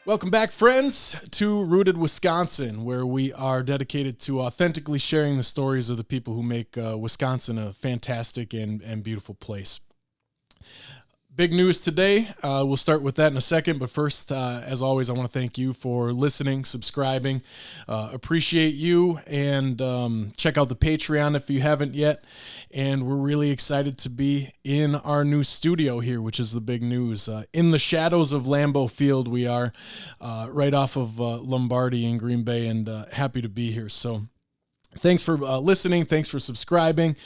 Welcome back, friends, to Rooted Wisconsin, where we are dedicated to authentically sharing the stories of the people who make Wisconsin a fantastic and beautiful place. Big news today. We'll start with that in a second, but first, as always, I want to thank you for listening, subscribing. Appreciate you, and check out the Patreon if you haven't yet. And we're really excited to be in our new studio here, which is the big news. In the shadows of Lambeau Field, we are right off of Lombardi in Green Bay, and happy to be here. So thanks for listening. Thanks for subscribing.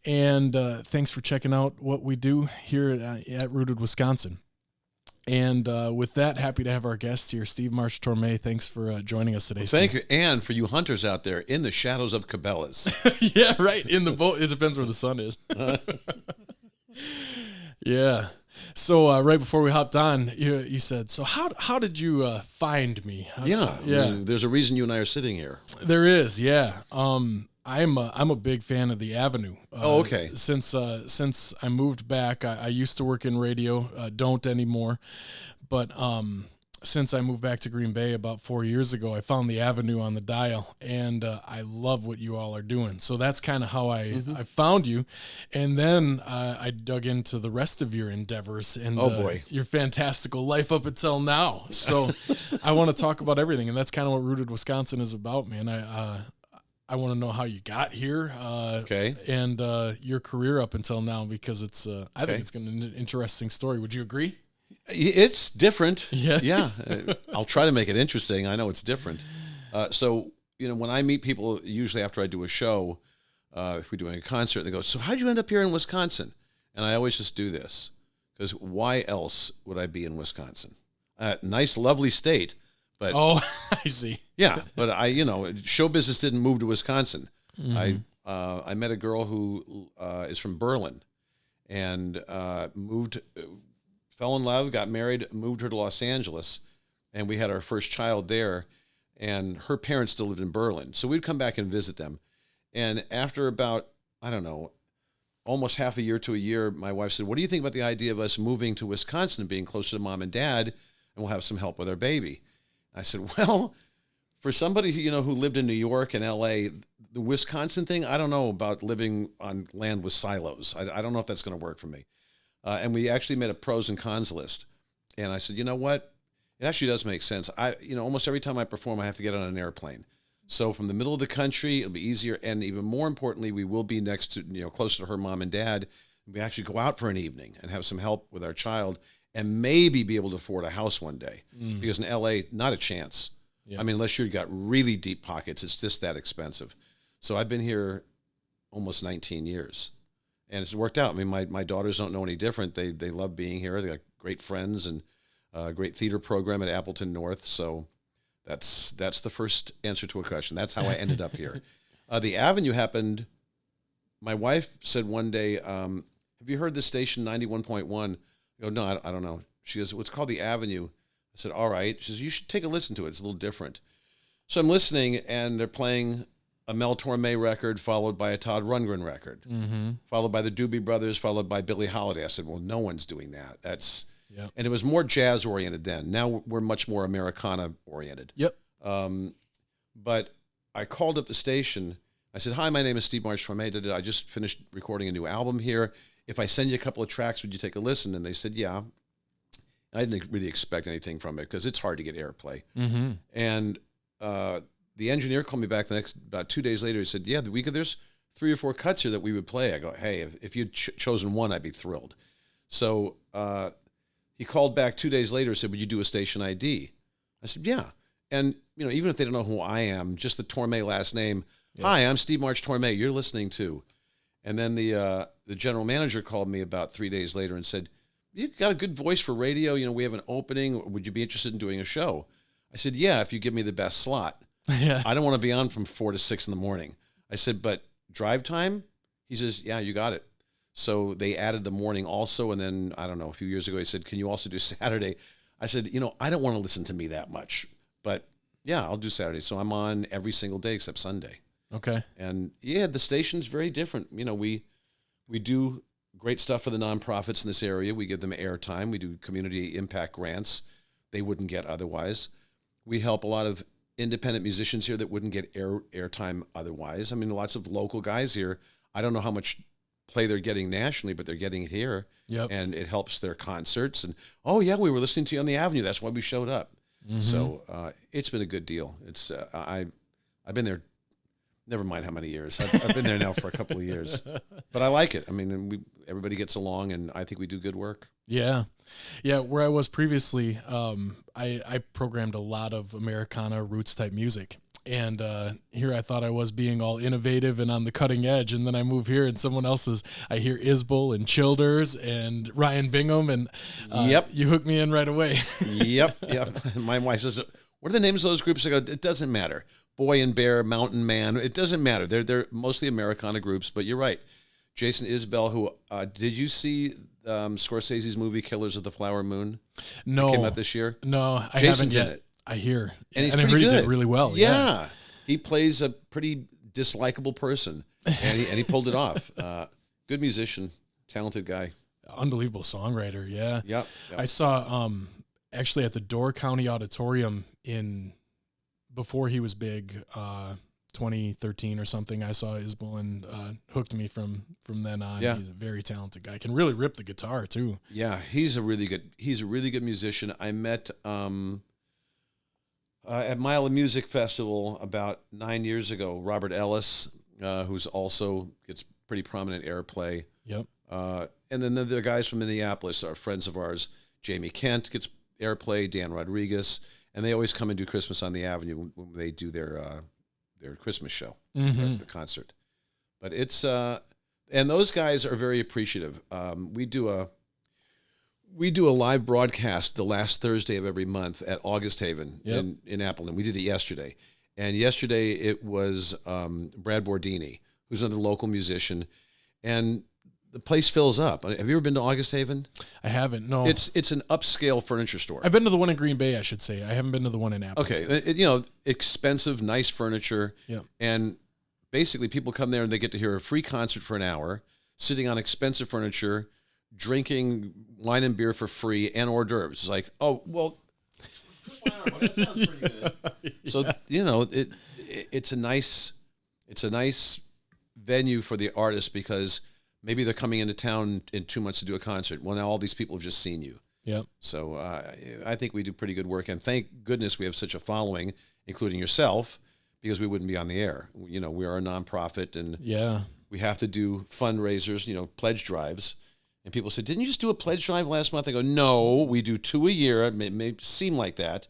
And thanks for checking out what we do here at Rooted Wisconsin. And with that, happy to have our guest here, Steve March-Torme. Thanks for joining us today, Steve. Thank you. And for you hunters out there, in the shadows of Cabela's. Yeah, right. In the boat. It depends where the sun is. Yeah. So right before we hopped on, you said, so how did you find me? Yeah. I mean, there's a reason you and I are sitting here. There is, yeah. I'm a big fan of the Avenue. Okay. Since I moved back, I used to work in radio, don't anymore, but since I moved back to Green Bay about 4 years ago, I found the Avenue on the dial, and I love what you all are doing. So that's kind of how I found you, and then I dug into the rest of your endeavors and your fantastical life up until now. So I want to talk about everything, and that's kind of what Rooted Wisconsin is about, man. I want to know how you got here, and your career up until now, because I think it's an interesting story. Would you agree? It's different. Yeah. I'll try to make it interesting. I know it's different. So, when I meet people, usually after I do a show, if we're doing a concert, they go, so how'd you end up here in Wisconsin? And I always just do this, because why else would I be in Wisconsin? Nice, lovely state. But I see. Yeah, but show business didn't move to Wisconsin. Mm-hmm. I met a girl who is from Berlin, and moved, fell in love, got married, moved her to Los Angeles, and we had our first child there. And her parents still lived in Berlin, so we'd come back and visit them. And after about, I don't know, almost half a year to a year, my wife said, "What do you think about the idea of us moving to Wisconsin and being closer to mom and dad, and we'll have some help with our baby?" I said, well, for somebody who lived in New York and L.A., the Wisconsin thing, I don't know about living on land with silos. I don't know if that's going to work for me. And we actually made a pros and cons list. And I said, you know what? It actually does make sense. Almost every time I perform, I have to get on an airplane. So from the middle of the country, it'll be easier. And even more importantly, we will be next to, closer to her mom and dad. We actually go out for an evening and have some help with our child, and maybe be able to afford a house one day. Because in L.A., not a chance. Yeah. I mean, unless you've got really deep pockets, it's just that expensive. So I've been here almost 19 years, and it's worked out. I mean, my daughters don't know any different. They love being here. They got great friends and a great theater program at Appleton North. So that's the first answer to a question. That's how I ended up here. The Avenue happened. My wife said one day, have you heard this station 91.1? I go, no, I don't know. She goes, it's called The Avenue. I said, all right. She says, you should take a listen to it. It's a little different. So I'm listening, and they're playing a March-Torme record, followed by a Todd Rundgren record, followed by the Doobie Brothers, folled by Billie Holiday. I said, well, no one's doing that. And it was more jazz-oriented then. Now we're much more Americana-oriented. Yep. But I called up the station. I said, hi, my name is Steve March-Torme. I just finished recording a new album here. If I send you a couple of tracks, would you take a listen? And they said, yeah. I didn't really expect anything from it, because it's hard to get airplay. Mm-hmm. And the engineer called me back about 2 days later. He said, yeah, there's 3 or 4 cuts here that we would play. I go, hey, if you'd chosen one, I'd be thrilled. So he called back 2 days later and said, would you do a station ID? I said, yeah. And, even if they don't know who I am, just the Torme last name, hi, I'm Steve March-Torme. You're listening to. And then the general manager called me about 3 days later and said, you've got a good voice for radio. We have an opening. Would you be interested in doing a show? I said, yeah, if you give me the best slot. Yeah. I don't want to be on from 4 to 6 in the morning. I said, but drive time? He says, yeah, you got it. So they added the morning also. And then, I don't know, a few years ago, he said, can you also do Saturday? I said, I don't want to listen to me that much. But yeah, I'll do Saturday. So I'm on every single day except Sunday. Okay. And yeah, the station's very different. We do great stuff for the nonprofits in this area. We give them airtime. We do community impact grants they wouldn't get otherwise. We help a lot of independent musicians here that wouldn't get airtime otherwise. I mean, lots of local guys here. I don't know how much play they're getting nationally, but they're getting it here. Yep. And it helps their concerts. And, oh, yeah, we were listening to you on the Avenue. That's why we showed up. Mm-hmm. So it's been a good deal. It's I've been there, never mind how many years. I've been there now for a couple of years. But I like it. I mean, everybody gets along, and I think we do good work. Yeah. Yeah, where I was previously, I programmed a lot of Americana roots type music. And here I thought I was being all innovative and on the cutting edge. And then I move here and someone else's, I hear Isbell and Childers and Ryan Bingham. And yep, you hooked me in right away. Yep. My wife says, what are the names of those groups? I go, it doesn't matter. Boy and Bear, Mountain Man. It doesn't matter. They're mostly Americana groups. But you're right. Jason Isbell, who did you see Scorsese's movie Killers of the Flower Moon? No. It came out this year? No, I Jason's haven't yet. in it. I hear. And he's I pretty heard good. He did really well. Yeah. He plays a pretty dislikable person, and he pulled it off. Good musician, talented guy. Unbelievable songwriter, yeah. Yep. I saw actually at the Door County Auditorium before he was big, 2013 or something, I saw Isbell and hooked me from then on. Yeah. He's a very talented guy. Can really rip the guitar too. Yeah, he's a really good musician. I met at Mile of Music Festival about 9 years ago, Robert Ellis, who's also gets pretty prominent airplay. Yep. And then the guys from Minneapolis are friends of ours. Jamie Kent gets airplay, Dan Rodriguez, and they always come and do Christmas on the Avenue when they do their Christmas show, the concert. But it's and those guys are very appreciative. We do a live broadcast the last Thursday of every month at August Haven in Appleton. We did it yesterday. And yesterday it was Brad Bordini, who's another local musician. And the place fills up. Have you ever been to August Haven? I haven't, no. It's an upscale furniture store. I've been to the one in Green Bay, I should say. I haven't been to the one in Appleton. Okay. Expensive, nice furniture. Yeah. And basically people come there and they get to hear a free concert for an hour, sitting on expensive furniture, drinking wine and beer for free and hors d'oeuvres. It's like, oh, well, that sounds pretty good. Yeah. So, it's a nice venue for the artist because maybe they're coming into town in 2 months to do a concert. Well, now all these people have just seen you. Yep. So I think we do pretty good work. And thank goodness we have such a following, including yourself, because we wouldn't be on the air. We are a nonprofit and we have to do fundraisers, pledge drives. And people say, didn't you just do a pledge drive last month? I go, no, we do 2 a year. It may seem like that,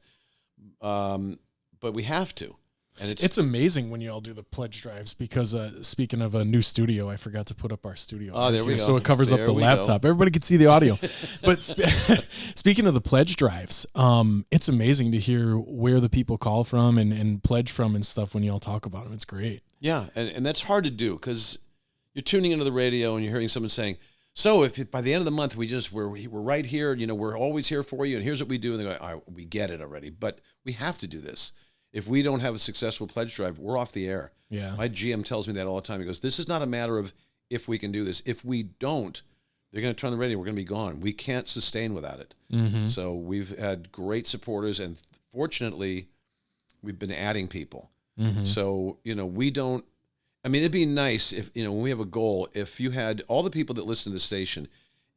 but we have to. And it's amazing when you all do the pledge drives because speaking of a new studio, I forgot to put up our studio. Oh, there we go. So it covers up the laptop. Everybody can see the audio. But speaking of the pledge drives, it's amazing to hear where the people call from and pledge from and stuff when you all talk about them. It's great. Yeah, and that's hard to do because you're tuning into the radio and you're hearing someone saying, so if by the end of the month we're right here, we're always here for you, and here's what we do, and they go, all right, we get it already, but we have to do this. If we don't have a successful pledge drive, we're off the air. Yeah. My GM tells me that all the time. He goes, this is not a matter of if we can do this. If we don't, they're going to turn the radio. We're going to be gone. We can't sustain without it. Mm-hmm. So we've had great supporters, and fortunately, we've been adding people. Mm-hmm. So, we don't, it'd be nice if, when we have a goal, if you had all the people that listen to the station,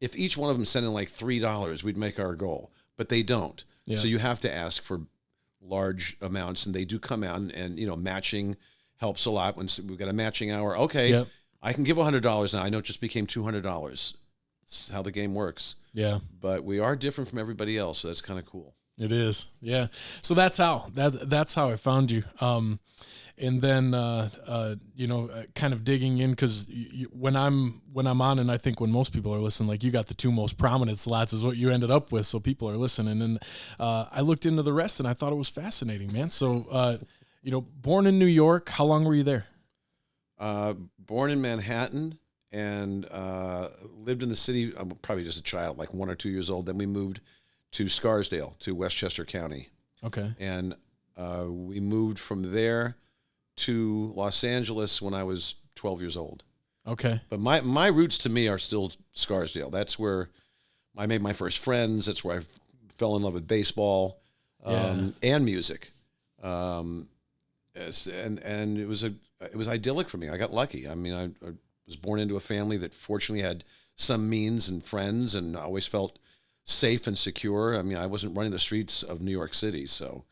if each one of them sent in like $3, we'd make our goal. But they don't. Yeah. So you have to ask for large amounts, and they do come out and matching helps a lot. When we've got a matching hour, okay, I can give $100 now. I know it just became $200. It's how the game works. Yeah. But we are different from everybody else, so that's kind of cool. It is. Yeah. So that's how I found you. And then, kind of digging in because when I'm on, and I think when most people are listening, like you got the two most prominent slots is what you ended up with. So people are listening. And I looked into the rest and I thought it was fascinating, man. So, born in New York, how long were you there? Born in Manhattan and lived in the city. I'm probably just a child, like 1 or 2 years old. Then we moved to Scarsdale, to Westchester County. Okay. And we moved from there to Los Angeles when I was 12 years old. Okay. But my roots to me are still Scarsdale. That's where I made my first friends. That's where I fell in love with baseball and music. And it was idyllic for me. I got lucky. I mean, I was born into a family that fortunately had some means and friends, and I always felt safe and secure. I mean, I wasn't running the streets of New York City, so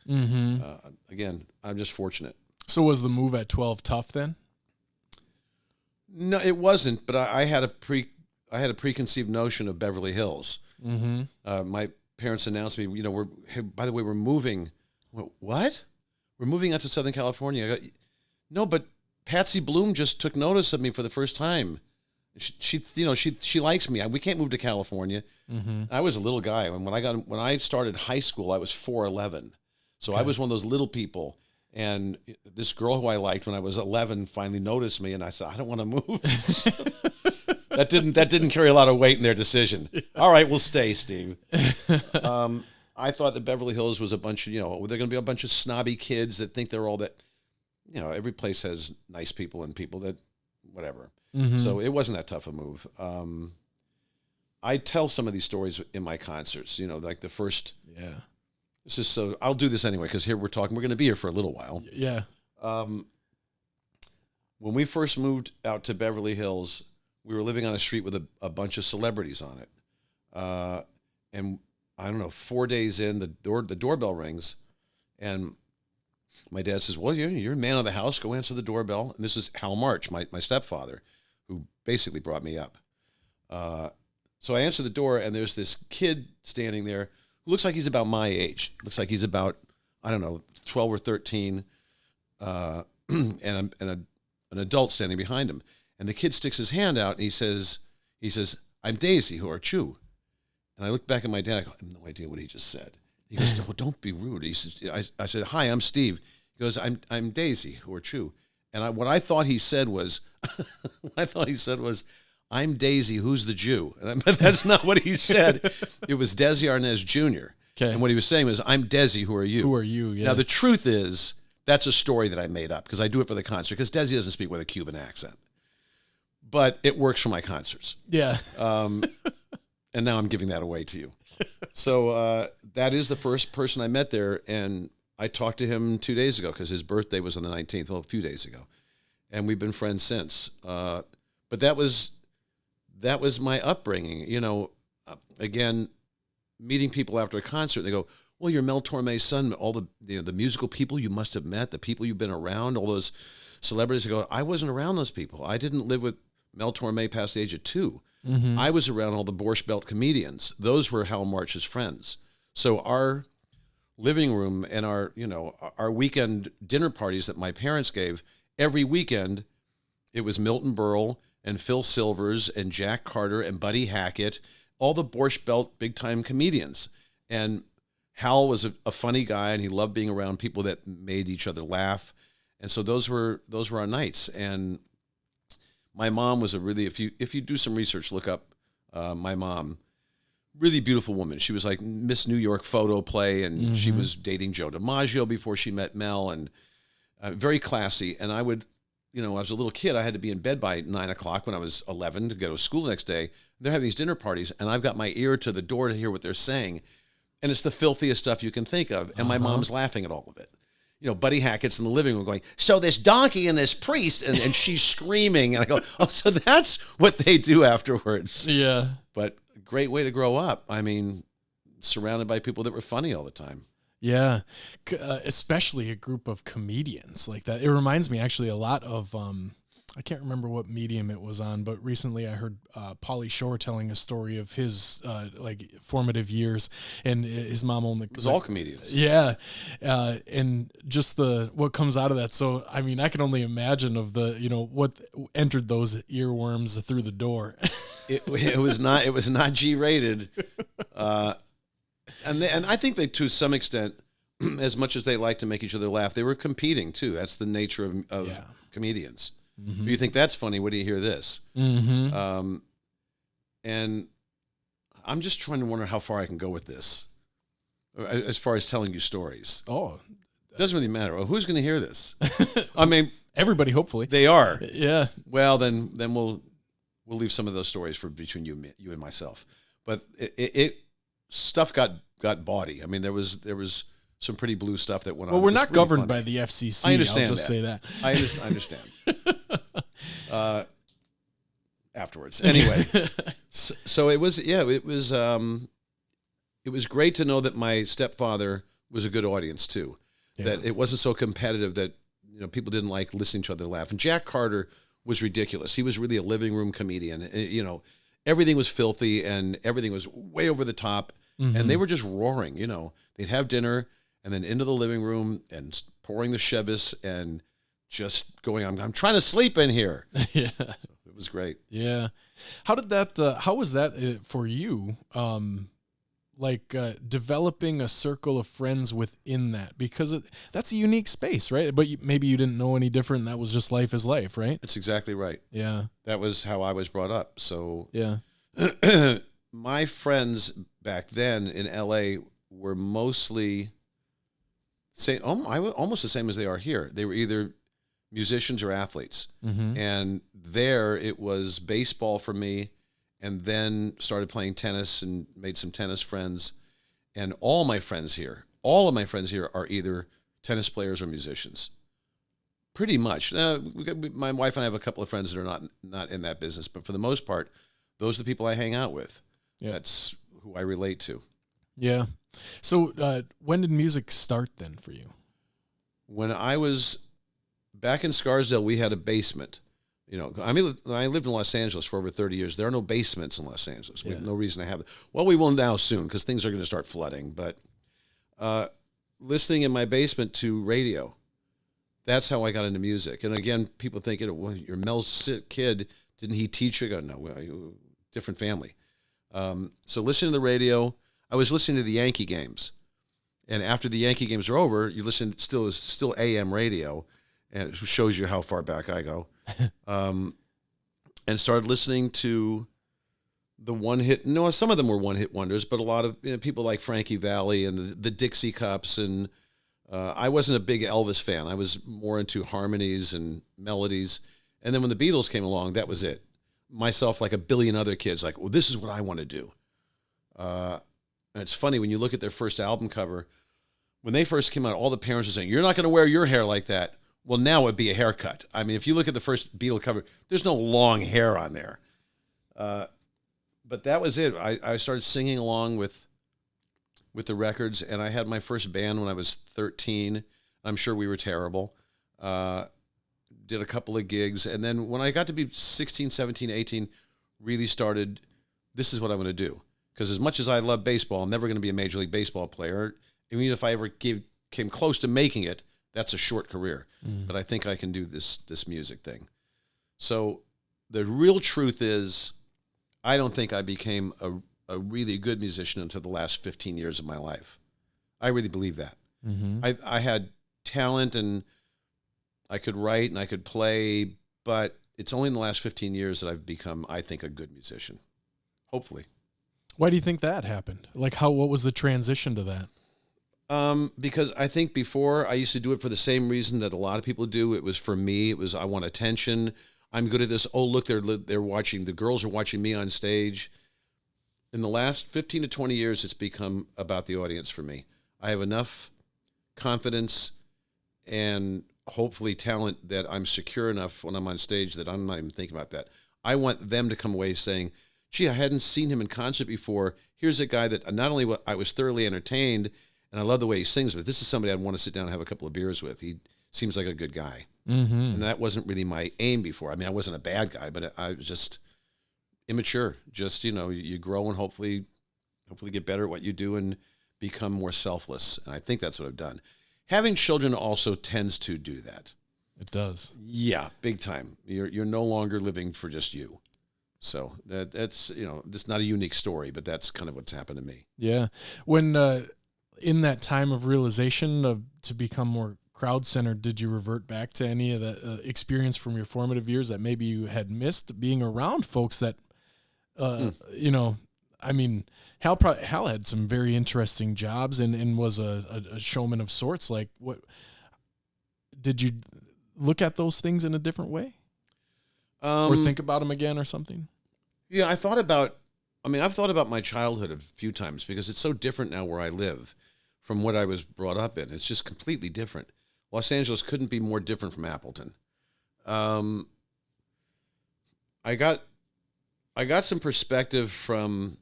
again, I'm just fortunate. So was the move at 12 tough then? No, it wasn't. But I had a preconceived notion of Beverly Hills. My parents announced me, by the way, we're moving. What? We're moving out to Southern California. I go, no, but Patsy Bloom just took notice of me for the first time. She likes me. We can't move to California. I was a little guy when I started high school. I was 4'11", so I was one of those little people. And this girl who I liked when I was 11 finally noticed me, and I said, I don't want to move. That didn't carry a lot of weight in their decision. All right, we'll stay, Steve. I thought that Beverly Hills was a bunch of, they're going to be a bunch of snobby kids that think they're all that. Every place has nice people and people that, whatever. So it wasn't that tough a move. I tell some of these stories in my concerts, like the first. Yeah. This is so, I'll do this anyway, because here we're going to be here for a little while. Yeah. When we first moved out to Beverly Hills, we were living on a street with a bunch of celebrities on it. And I don't know, 4 days in, the doorbell rings, and my dad says, well, you're a man of the house, go answer the doorbell. And this is Hal March, my stepfather, who basically brought me up. So I answer the door, and there's this kid standing there who looks like he's about my age. Looks like he's about, I don't know, 12 or 13, and an adult standing behind him. And the kid sticks his hand out, and he says, I'm Daisy, who are you? And I looked back at my dad. I go, I have no idea what he just said. He goes, no, don't be rude. He says, I said, hi, I'm Steve. He goes, I'm Daisy, who are you? And what I thought he said was, I'm Daisy, who's the Jew? But that's not what he said. It was Desi Arnaz Jr. Okay. And what he was saying was, I'm Desi, who are you? Who are you? Yeah. Now, the truth is, that's a story that I made up because I do it for the concert, because Desi doesn't speak with a Cuban accent. But it works for my concerts. Yeah. And now I'm giving that away to you. So that is the first person I met there, and I talked to him 2 days ago because his birthday was on the 19th, well, a few days ago. And we've been friends since. But that was my upbringing. Again, meeting people after a concert, they go, well, you're Mel Torme's son, all the musical people you must have met, the people you've been around, all those celebrities. I go, I wasn't around those people. I didn't live with Mel Torme past the age of 2. I was around all the Borscht Belt comedians. Those were Hal March's friends. So our living room and our weekend dinner parties that my parents gave, every weekend, it was Milton Berle and Phil Silvers and Jack Carter and Buddy Hackett, all the Borscht Belt big-time comedians. And Hal was a funny guy, and he loved being around people that made each other laugh. And so those were our nights. And my mom was if you do some research, look up my mom, really beautiful woman. She was like Miss New York photo play, and she was dating Joe DiMaggio before she met Mel, and very classy. And I would, I was a little kid, I had to be in bed by 9 o'clock when I was 11 to go to school the next day. They're having these dinner parties, and I've got my ear to the door to hear what they're saying. And it's the filthiest stuff you can think of. And my mom's laughing at all of it. Buddy Hackett's in the living room going, so this donkey and this priest, and she's screaming. And I go, oh, so that's what they do afterwards. Yeah. But a great way to grow up. I mean, surrounded by people that were funny all the time. Yeah. Especially a group of comedians like that. It reminds me actually a lot of, I can't remember what medium it was on, but recently I heard Pauly Shore telling a story of his formative years, and his mom only. It was all comedians. Yeah, and just what comes out of that. So I mean, I can only imagine of what entered those earworms through the door. it was not G-rated, and I think they, to some extent, as much as they like to make each other laugh, they were competing too. That's the nature of comedians. If you think that's funny, what do you hear this? And I'm just trying to wonder how far I can go with this, as far as telling you stories. Oh, it doesn't really matter. Well, who's going to hear this? I mean, everybody. Hopefully, they are. Yeah. Well, then we'll leave some of those stories for between you and myself. But it stuff got bawdy. I mean, there was some pretty blue stuff that went on. Well, we're It was not really governed funny. by the FCC. I understand I'll just say that. I understand. Afterwards, anyway. So it was, it was great to know that my stepfather was a good audience too. Yeah. That it wasn't so competitive that people didn't like listening to each other laugh. And Jack Carter was ridiculous. He was really a living room comedian. Everything was filthy and everything was way over the top. Mm-hmm. And they were just roaring. They'd have dinner and then into the living room and pouring the Chevys and just going, I'm trying to sleep in here. Yeah. So it was great. Yeah. How did that, how was that for you? Developing a circle of friends within that, because that's a unique space, right? But maybe you didn't know any different. And that was just life is life, right? That's exactly right. Yeah. That was how I was brought up. So Yeah. my friends back then in LA were mostly almost the same as they are here. They were either musicians or athletes. Mm-hmm. And there it was baseball for me, and then started playing tennis and made some tennis friends. And all of my friends here are either tennis players or musicians. Pretty much. My wife and I have a couple of friends that are not in that business, but for the most part, those are the people I hang out with. Yeah. That's who I relate to. Yeah. So when did music start then for you? When I was back in Scarsdale, we had a basement. I lived in Los Angeles for over 30 years. There are no basements in Los Angeles. We have no reason to have it. Well, we will now soon because things are going to start flooding. But listening in my basement to radio, that's how I got into music. And again, people think, well, you're Mel's sick kid. Didn't he teach you? I go, no, different family. So listening to the radio, I was listening to the Yankee games. And after the Yankee games are over, you listen, still AM radio, and it shows you how far back I go. And started listening to the one-hit. No, some of them were one-hit wonders, but a lot of people like Frankie Valli and the Dixie Cups. And I wasn't a big Elvis fan. I was more into harmonies and melodies. And then when the Beatles came along, that was it. Myself, like a billion other kids, like, well, this is what I want to do. And it's funny when you look at their first album cover. When they first came out, all the parents were saying, "You're not going to wear your hair like that." Well, now it'd be a haircut. I mean, if you look at the first Beatle cover, there's no long hair on there. But that was it. I started singing along with the records, and I had my first band when I was 13. I'm sure we were terrible. Did a couple of gigs, and then when I got to be 16, 17, 18, really started, this is what I want to do. Because as much as I love baseball, I'm never going to be a Major League Baseball player. Even if I ever came close to making it, that's a short career. But I think I can do this music thing. So the real truth is, I don't think I became a really good musician until the last 15 years of my life. I really believe that. Mm-hmm. I had talent and I could write and I could play, but it's only in the last 15 years that I've become, I think, a good musician. Hopefully. Why do you think that happened? What was the transition to that? Because I think before I used to do it for the same reason that a lot of people do. It was for me. It was, I want attention. I'm good at this. Oh, look, they're watching. The girls are watching me on stage. In the last 15 to 20 years, it's become about the audience for me. I have enough confidence and hopefully talent that I'm secure enough when I'm on stage that I'm not even thinking about that. I want them to come away saying, gee, I hadn't seen him in concert before. Here's a guy that not only I was thoroughly entertained and I love the way he sings, but this is somebody I'd want to sit down and have a couple of beers with. He seems like a good guy. Mm-hmm. And that wasn't really my aim before. I mean, I wasn't a bad guy, but I was just immature. Just, you grow and hopefully get better at what you do and become more selfless. And I think that's what I've done. Having children also tends to do that. It does. Yeah, big time. You're no longer living for just you. So that's, that's not a unique story, but that's kind of what's happened to me. Yeah. When in that time of realization to become more crowd-centered, did you revert back to any of the experience from your formative years that maybe you had missed, being around folks that, I mean, Hal had some very interesting jobs and was a showman of sorts. Like, what did you look at those things in a different way, or think about them again or something? Yeah, I've thought about my childhood a few times because it's so different now where I live. from what I was brought up in. It's just completely different. Los Angeles couldn't be more different from Appleton. I got some perspective from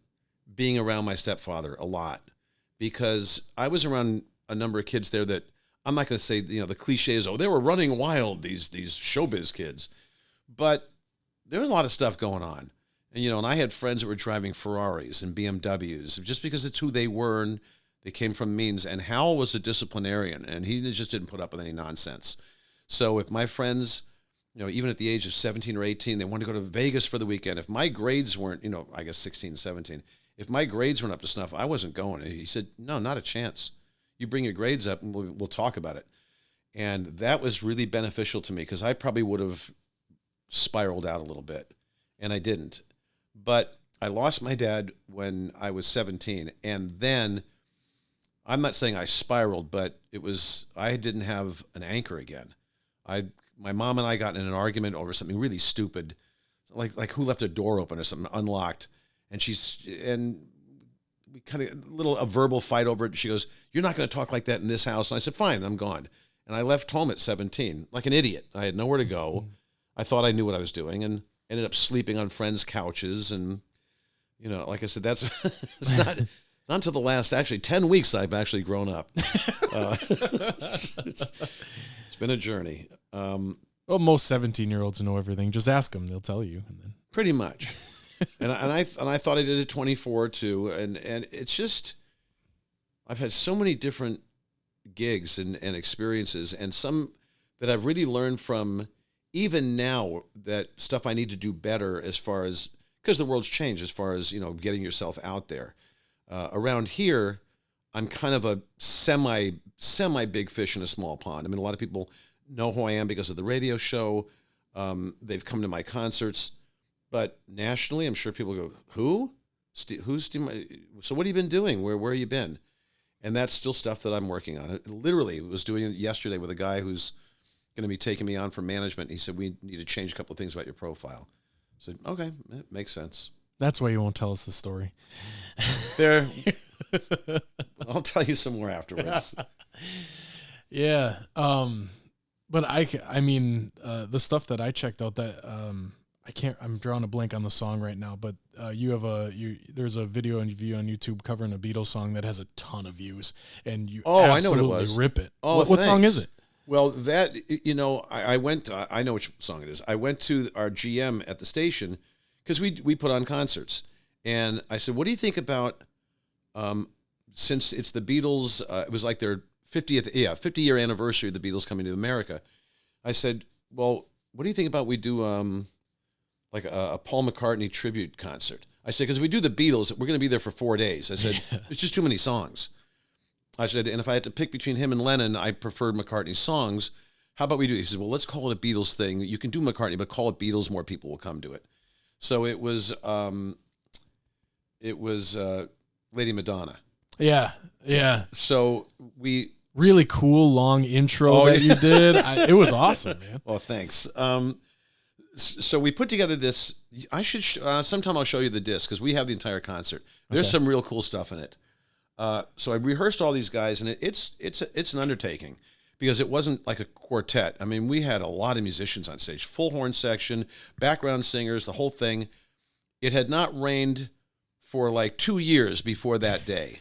being around my stepfather a lot, because I was around a number of kids there that, I'm not going to say, the cliches, they were running wild, these showbiz kids. But there was a lot of stuff going on. And, and I had friends that were driving Ferraris and BMWs just because it's who they were and they came from means. And Hal was a disciplinarian, and he just didn't put up with any nonsense. So if my friends, even at the age of 17 or 18, they wanted to go to Vegas for the weekend, if my grades weren't, I guess 16, 17, if my grades weren't up to snuff, I wasn't going. He said, no, not a chance. You bring your grades up and we'll talk about it. And that was really beneficial to me, because I probably would have spiraled out a little bit, and I didn't. But I lost my dad when I was 17, and then I'm not saying I spiraled, but I didn't have an anchor again. My mom and I got in an argument over something really stupid, like who left a door open or something unlocked, and we kind of a verbal fight over it. She goes, "You're not going to talk like that in this house." And I said, "Fine, I'm gone." And I left home at 17, like an idiot. I had nowhere to go. I thought I knew what I was doing, and ended up sleeping on friends' couches. And, like I said, that's it's not until the last, 10 weeks I've actually grown up. It's been a journey. Well, most 17-year-olds know everything. Just ask them; they'll tell you. And then... Pretty much. and I thought I did at 24 too, and it's just, I've had so many different gigs and experiences, and some that I've really learned from. Even now, that stuff I need to do better, as far as, because the world's changed, as far as getting yourself out there. Around here, I'm kind of a semi big fish in a small pond. I mean, a lot of people know who I am because of the radio show. They've come to my concerts. But nationally, I'm sure people go, who? Who's Steve? So what have you been doing? Where have you been? And that's still stuff that I'm working on. I literally was doing it yesterday with a guy who's going to be taking me on for management. He said, we need to change a couple of things about your profile. I said, okay, it makes sense. That's why you won't tell us the story. There. I'll tell you some more afterwards. Yeah. But I mean, the stuff that I checked out, that I'm drawing a blank on the song right now, but there's a video on YouTube covering a Beatles song that has a ton of views, and you I know what it was. Rip it. Oh, what song is it? Well, that, I went, I know which song it is. I went to our GM at the station, because we put on concerts, and I said, what do you think about, since it's the Beatles, it was like their 50-year anniversary of the Beatles coming to America. I said, well, what do you think about we do like a Paul McCartney tribute concert? I said, because we do the Beatles, we're going to be there for 4 days. I said, it's just too many songs. I said, and if I had to pick between him and Lennon, I preferred McCartney's songs. How about we do it? He said, well, let's call it a Beatles thing. You can do McCartney, but call it Beatles. More people will come to it. So it was Lady Madonna. Yeah, yeah. So we really cool long intro that you did. It was awesome, man. Well, thanks. So we put together this. I should sometime I'll show you the disc, because we have the entire concert. There's some real cool stuff in it. So I rehearsed all these guys, and it's an undertaking, because it wasn't like a quartet. I mean, we had a lot of musicians on stage, full horn section, background singers, the whole thing. It had not rained for like 2 years before that day.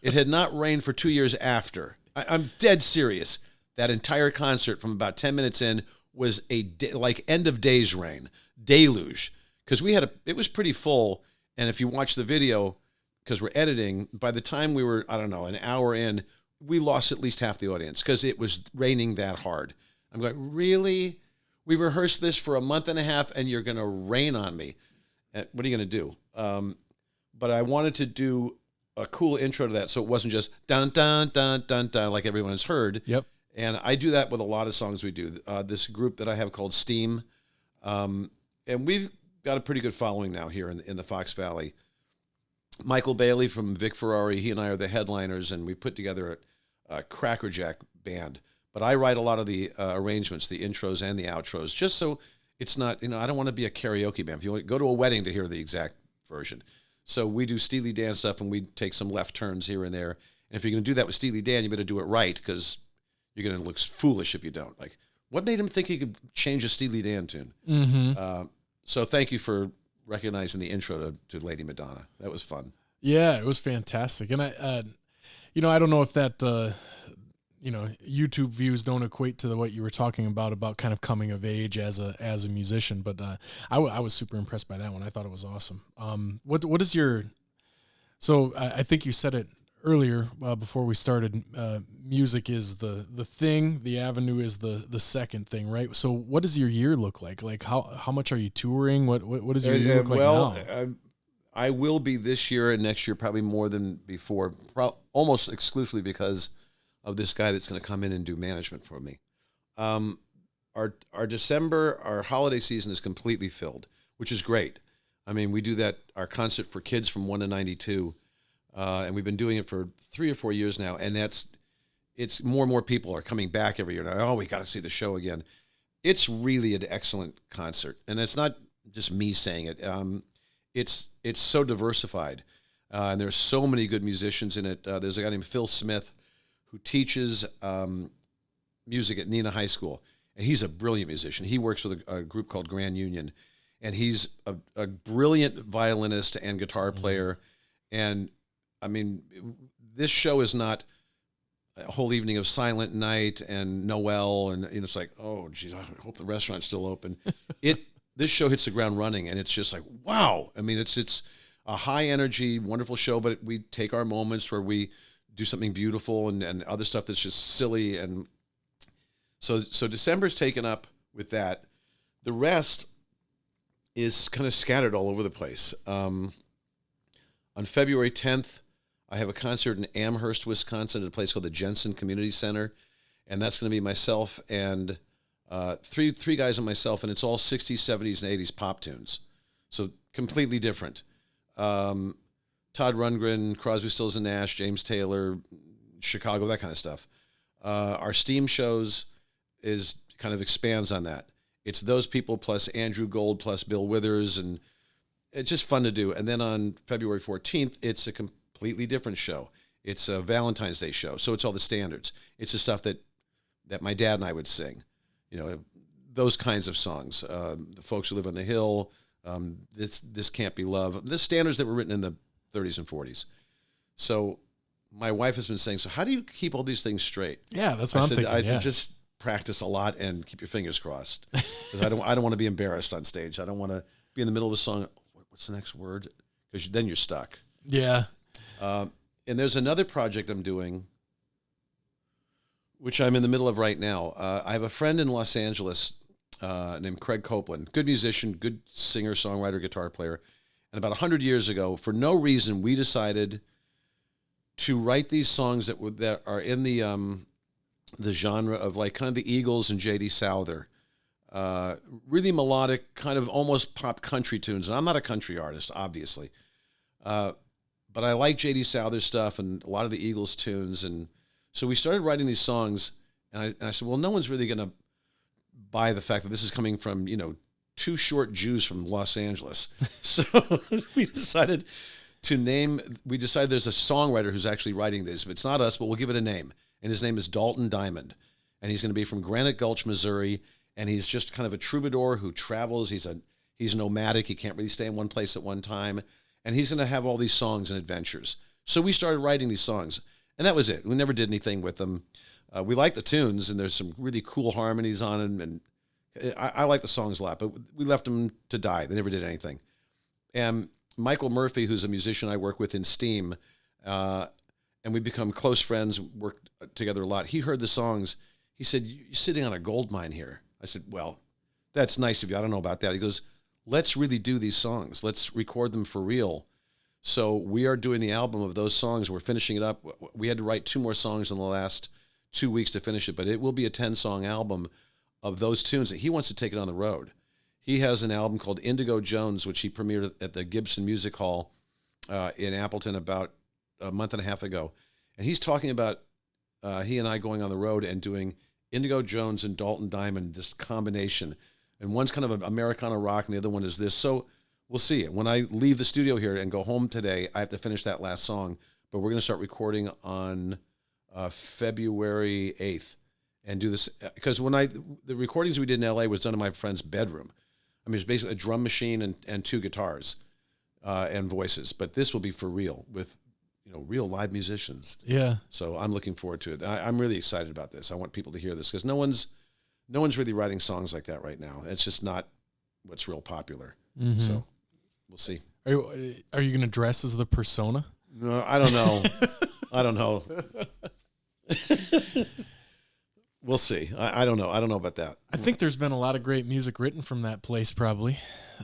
It had not rained for 2 years after. I'm dead serious. That entire concert, from about 10 minutes in, was like end of days rain, deluge, because it was pretty full. And if you watch the video, because we're editing, by the time we were, an hour in, we lost at least half the audience, because it was raining that hard. I'm going, really? We rehearsed this for a month and a half, and you're going to rain on me. What are you going to do? But I wanted to do a cool intro to that, so it wasn't just dun, dun, dun, dun, dun, like everyone has heard. Yep. And I do that with a lot of songs we do. This group that I have called Steam, and we've got a pretty good following now here in the Fox Valley. Michael Bailey from Vic Ferrari, he and I are the headliners, and we put together a crackerjack band. But I write a lot of the arrangements, the intros and the outros, just so it's not, I don't want to be a karaoke band. If you want to go to a wedding to hear the exact version. So we do Steely Dan stuff, and we take some left turns here and there. And if you're going to do that with Steely Dan, you better do it right, because you're going to look foolish if you don't. Like, what made him think he could change a Steely Dan tune? Mm-hmm. So thank you for recognizing the intro to Lady Madonna. That was fun. Yeah, it was fantastic. And I don't know if that, YouTube views don't equate to what you were talking about kind of coming of age as a musician. But I was super impressed by that one. I thought it was awesome. What is your? So I think you said it earlier before we started. Music is the thing. The avenue is the second thing, right? So what does your year look like? Like how much are you touring? What does your year look like now? I will be this year and next year probably more than before, almost exclusively because of this guy that's going to come in and do management for me. Our December, our holiday season is completely filled, which is great. I mean, we do that, our concert for kids from 1 to 92, and we've been doing it for 3 or 4 years now, and it's more and more people are coming back every year now. Oh, we got to see the show again. It's really an excellent concert, and it's not just me saying it. It's so diversified, and there's so many good musicians in it. There's a guy named Phil Smith who teaches music at Neenah High School, and he's a brilliant musician. He works with a group called Grand Union, and he's a brilliant violinist and guitar player. And I mean, this show is not a whole evening of Silent Night and Noel, and it's like, oh, geez, I hope the restaurant's still open. This show hits the ground running, and it's just like, wow. I mean, it's a high energy, wonderful show, but we take our moments where we do something beautiful and other stuff that's just silly. And so December's taken up with that. The rest is kind of scattered all over the place. On February 10th, I have a concert in Amherst, Wisconsin, at a place called the Jensen Community Center, and that's going to be myself and three guys and myself, and it's all 60s, 70s, and 80s pop tunes. So completely different. Todd Rundgren, Crosby, Stills and Nash, James Taylor, Chicago, that kind of stuff. Our Steam shows is kind of expands on that. It's those people plus Andrew Gold plus Bill Withers, and it's just fun to do. And then on February 14th, it's a completely different show. It's a Valentine's Day show, so it's all the standards. It's the stuff that my dad and I would sing. Those kinds of songs. The Folks Who Live on the Hill, This Can't Be Love, the standards that were written in the 30s and 40s. So my wife has been saying, so how do you keep all these things straight? Yeah, that's what I'm thinking. I said, just practice a lot and keep your fingers crossed. Because I don't want to be embarrassed on stage. I don't want to be in the middle of a song. What's the next word? Because then you're stuck. Yeah. And there's another project I'm doing, which I'm in the middle of right now. I have a friend in Los Angeles named Craig Copeland, good musician, good singer, songwriter, guitar player. And about 100 years ago, for no reason, we decided to write these songs that are in the genre of like kind of the Eagles and J.D. Souther. Really melodic, kind of almost pop country tunes. And I'm not a country artist, obviously. But I like J.D. Souther stuff and a lot of the Eagles tunes. And so we started writing these songs, and I said, well, no one's really going to buy the fact that this is coming from, two short Jews from Los Angeles. So we decided there's a songwriter who's actually writing this. It's not us, but we'll give it a name. And his name is Dalton Diamond. And he's going to be from Granite Gulch, Missouri. And he's just kind of a troubadour who travels. He's nomadic. He can't really stay in one place at one time. And he's going to have all these songs and adventures. So we started writing these songs. And that was it. We never did anything with them. We like the tunes, and there's some really cool harmonies on them. And I like the songs a lot, but we left them to die. They never did anything. And Michael Murphy, who's a musician I work with in Steam, and we become close friends, worked together a lot. He heard the songs. He said, "You're sitting on a gold mine here." I said, "Well, that's nice of you. I don't know about that." He goes, "Let's really do these songs. Let's record them for real." So we are doing the album of those songs. We're finishing it up. We had to write 2 more songs in the last 2 weeks to finish it, but it will be a 10-song album of those tunes that he wants to take it on the road. He has an album called Indigo Jones, which he premiered at the Gibson Music Hall in Appleton about a month and a half ago. And he's talking about he and I going on the road and doing Indigo Jones and Dalton Diamond, this combination. And one's kind of an Americana rock and the other one is this. So we'll see. When I leave the studio here and go home today, I have to finish that last song. but we're going to start recording on February 8th and do this because the recordings we did in LA was done in my friend's bedroom. I mean, it's basically a drum machine and 2 guitars and voices, but this will be for real with, real live musicians. Yeah. So I'm looking forward to it. I'm really excited about this. I want people to hear this because no one's really writing songs like that right now. It's just not what's real popular. Mm-hmm. So we'll see. Are you going to dress as the persona? No, I don't know. I don't know. We'll see. I don't know. I don't know about that. I think there's been a lot of great music written from that place, probably.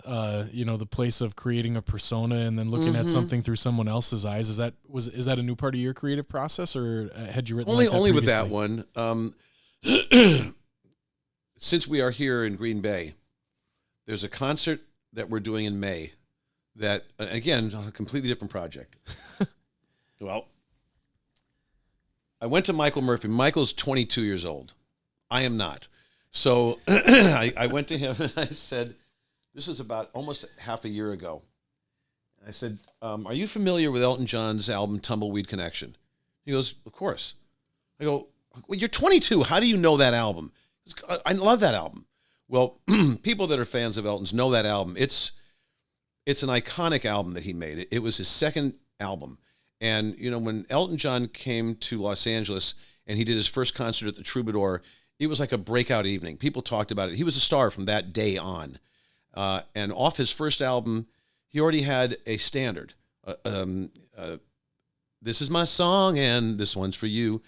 The place of creating a persona and then looking at something through someone else's eyes. Is that a new part of your creative process, or had you written only with that one? Since we are here in Green Bay, there's a concert that we're doing in May. That again, a completely different project. Well, I went to Michael Murphy. Michael's 22 years old. I am not. So I went to him and I said, this was about almost half a year ago. I said, are you familiar with Elton John's album, Tumbleweed Connection? He goes, of course. I go, well, you're 22. How do you know that album? Goes, I love that album. Well, people that are fans of Elton's know that album. It's an iconic album that he made. It was his second album. And, when Elton John came to Los Angeles and he did his first concert at the Troubadour, it was like a breakout evening. People talked about it. He was a star from that day on. And off his first album, he already had a standard. This is my song and this one's for you.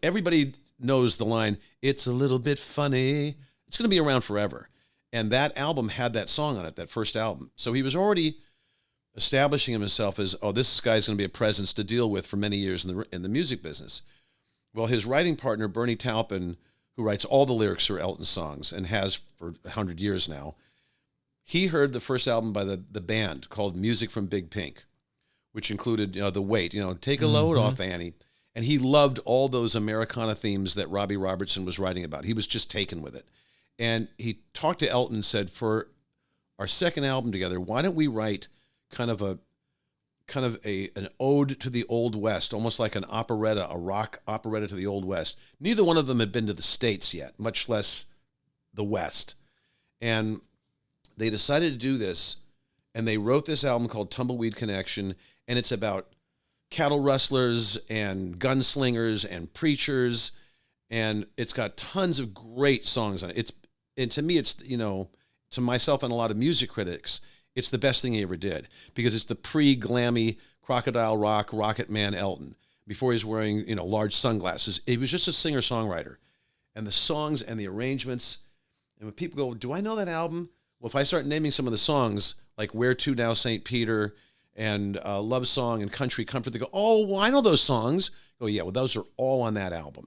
Everybody knows the line, it's a little bit funny. It's going to be around forever. And that album had that song on it, that first album. So he was already establishing himself as, this guy's going to be a presence to deal with for many years in the music business. Well, his writing partner, Bernie Taupin, who writes all the lyrics for Elton songs and has for 100 years now, he heard the first album by the band called Music from Big Pink, which included, The Weight, Take a Load Off Annie. And he loved all those Americana themes that Robbie Robertson was writing about. He was just taken with it. And he talked to Elton and said, for our second album together, why don't we write kind of an ode to the Old West, almost like an operetta, a rock operetta to the Old West. Neither one of them had been to the States yet, much less the West. And they decided to do this, and they wrote this album called Tumbleweed Connection, and it's about cattle rustlers and gunslingers and preachers, and it's got tons of great songs on it. And to me, it's, to myself and a lot of music critics, it's the best thing he ever did because it's the pre-glammy crocodile rock Rocket Man Elton before he's wearing, large sunglasses. He was just a singer-songwriter. And the songs and the arrangements, and when people go, do I know that album? Well, if I start naming some of the songs, like Where To Now St. Peter and Love Song and Country Comfort, they go, oh, well, I know those songs. I go, yeah, well, those are all on that album.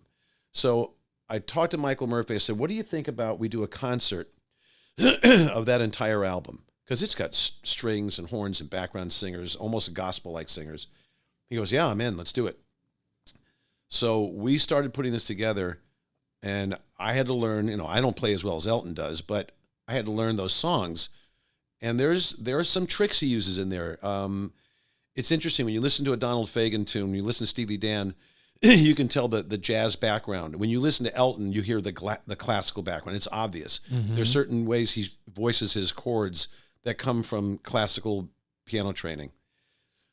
So I talked to Michael Murphy. I said, what do you think about we do a concert of that entire album? Because it's got strings and horns and background singers, almost gospel-like singers. He goes, yeah, I'm in. Let's do it. So we started putting this together, and I had to learn, I don't play as well as Elton does, but I had to learn those songs. And there are some tricks he uses in there. It's interesting when you listen to a Donald Fagen tune, when you listen to Steely Dan, you can tell the jazz background. When you listen to Elton, you hear the classical background. It's obvious. Mm-hmm. There's certain ways he voices his chords that come from classical piano training.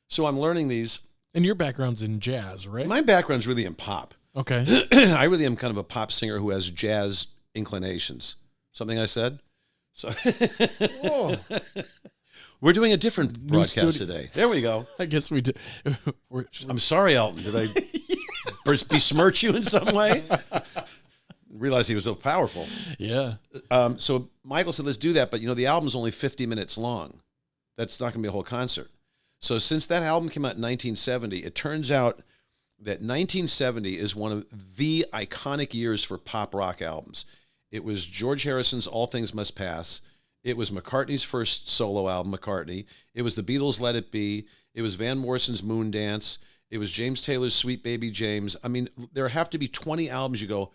So I'm learning these. And your background's in jazz, right? My background's really in pop. Okay. I really am kind of a pop singer who has jazz inclinations. Something I said? So we're doing a different broadcast today. There we go. I guess we did. I'm sorry, Elton. Did I besmirch you in some way? Realized he was so powerful. Yeah. So Michael said, let's do that. But, the album's only 50 minutes long. That's not going to be a whole concert. So since that album came out in 1970, it turns out that 1970 is one of the iconic years for pop rock albums. It was George Harrison's All Things Must Pass. It was McCartney's first solo album, McCartney. It was the Beatles' Let It Be. It was Van Morrison's Moon Dance. It was James Taylor's Sweet Baby James. I mean, there have to be 20 albums you go,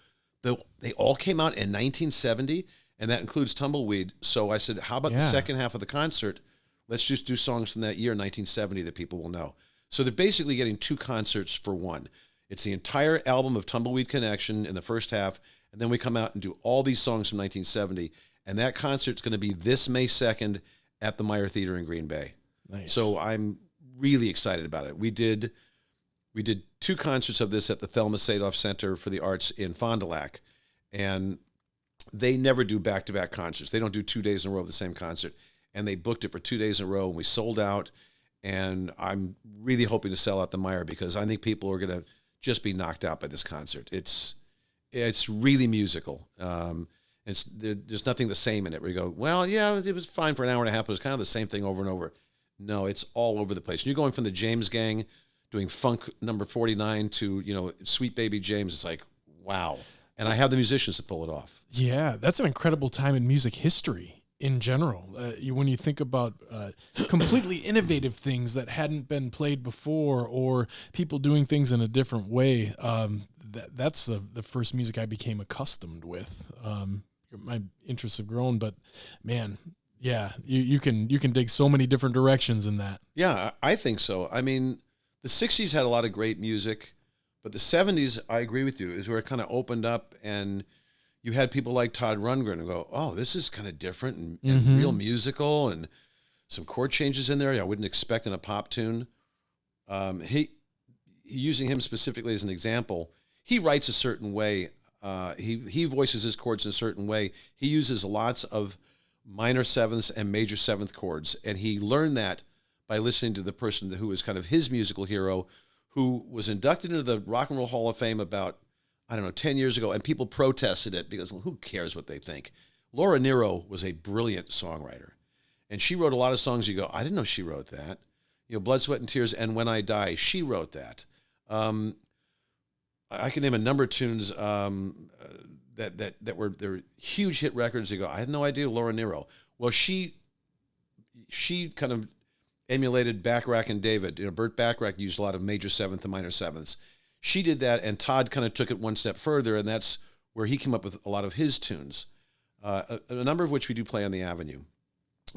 they all came out in 1970, and that includes Tumbleweed. So I said, how about the second half of the concert? Let's just do songs from that year, 1970, that people will know. So they're basically getting 2 concerts for one. It's the entire album of Tumbleweed Connection in the first half, and then we come out and do all these songs from 1970. And that concert's going to be this May 2nd at the Meyer Theater in Green Bay. Nice. So I'm really excited about it. We did 2 concerts of this at the Thelma Sadoff Center for the Arts in Fond du Lac, and they never do back-to-back concerts. They don't do 2 days in a row of the same concert, and they booked it for 2 days in a row, and we sold out. And I'm really hoping to sell out the Meyer because I think people are going to just be knocked out by this concert. It's really musical. There's nothing the same in it where you go, well, yeah, it was fine for an hour and a half, but it's kind of the same thing over and over. No, it's all over the place. You're going from the James Gang doing Funk number 49 to, Sweet Baby James. It's like, wow. And I have the musicians to pull it off. Yeah, that's an incredible time in music history in general. When you think about completely innovative things that hadn't been played before or people doing things in a different way, that's the first music I became accustomed with. My interests have grown, but man, yeah, you can dig so many different directions in that. Yeah, I think so. I mean, the 60s had a lot of great music, but the 70s, I agree with you, is where it kind of opened up and you had people like Todd Rundgren who go, oh, this is kind of different and real musical and some chord changes in there I wouldn't expect in a pop tune. Using him specifically as an example, he writes a certain way. He voices his chords in a certain way. He uses lots of minor sevenths and major seventh chords, and he learned that by listening to the person who was kind of his musical hero, who was inducted into the Rock and Roll Hall of Fame about, 10 years ago, and people protested it because, well, who cares what they think? Laura Nyro was a brilliant songwriter, and she wrote a lot of songs you go, I didn't know she wrote that. Blood, Sweat, and Tears and When I Die, she wrote that. I can name a number of tunes that were huge hit records. You go, I had no idea Laura Nyro. Well, she kind of emulated Bacharach and David. Burt Bacharach used a lot of major seventh and minor sevenths. She did that, and Todd kind of took it one step further, and that's where he came up with a lot of his tunes, a number of which we do play on the Avenue.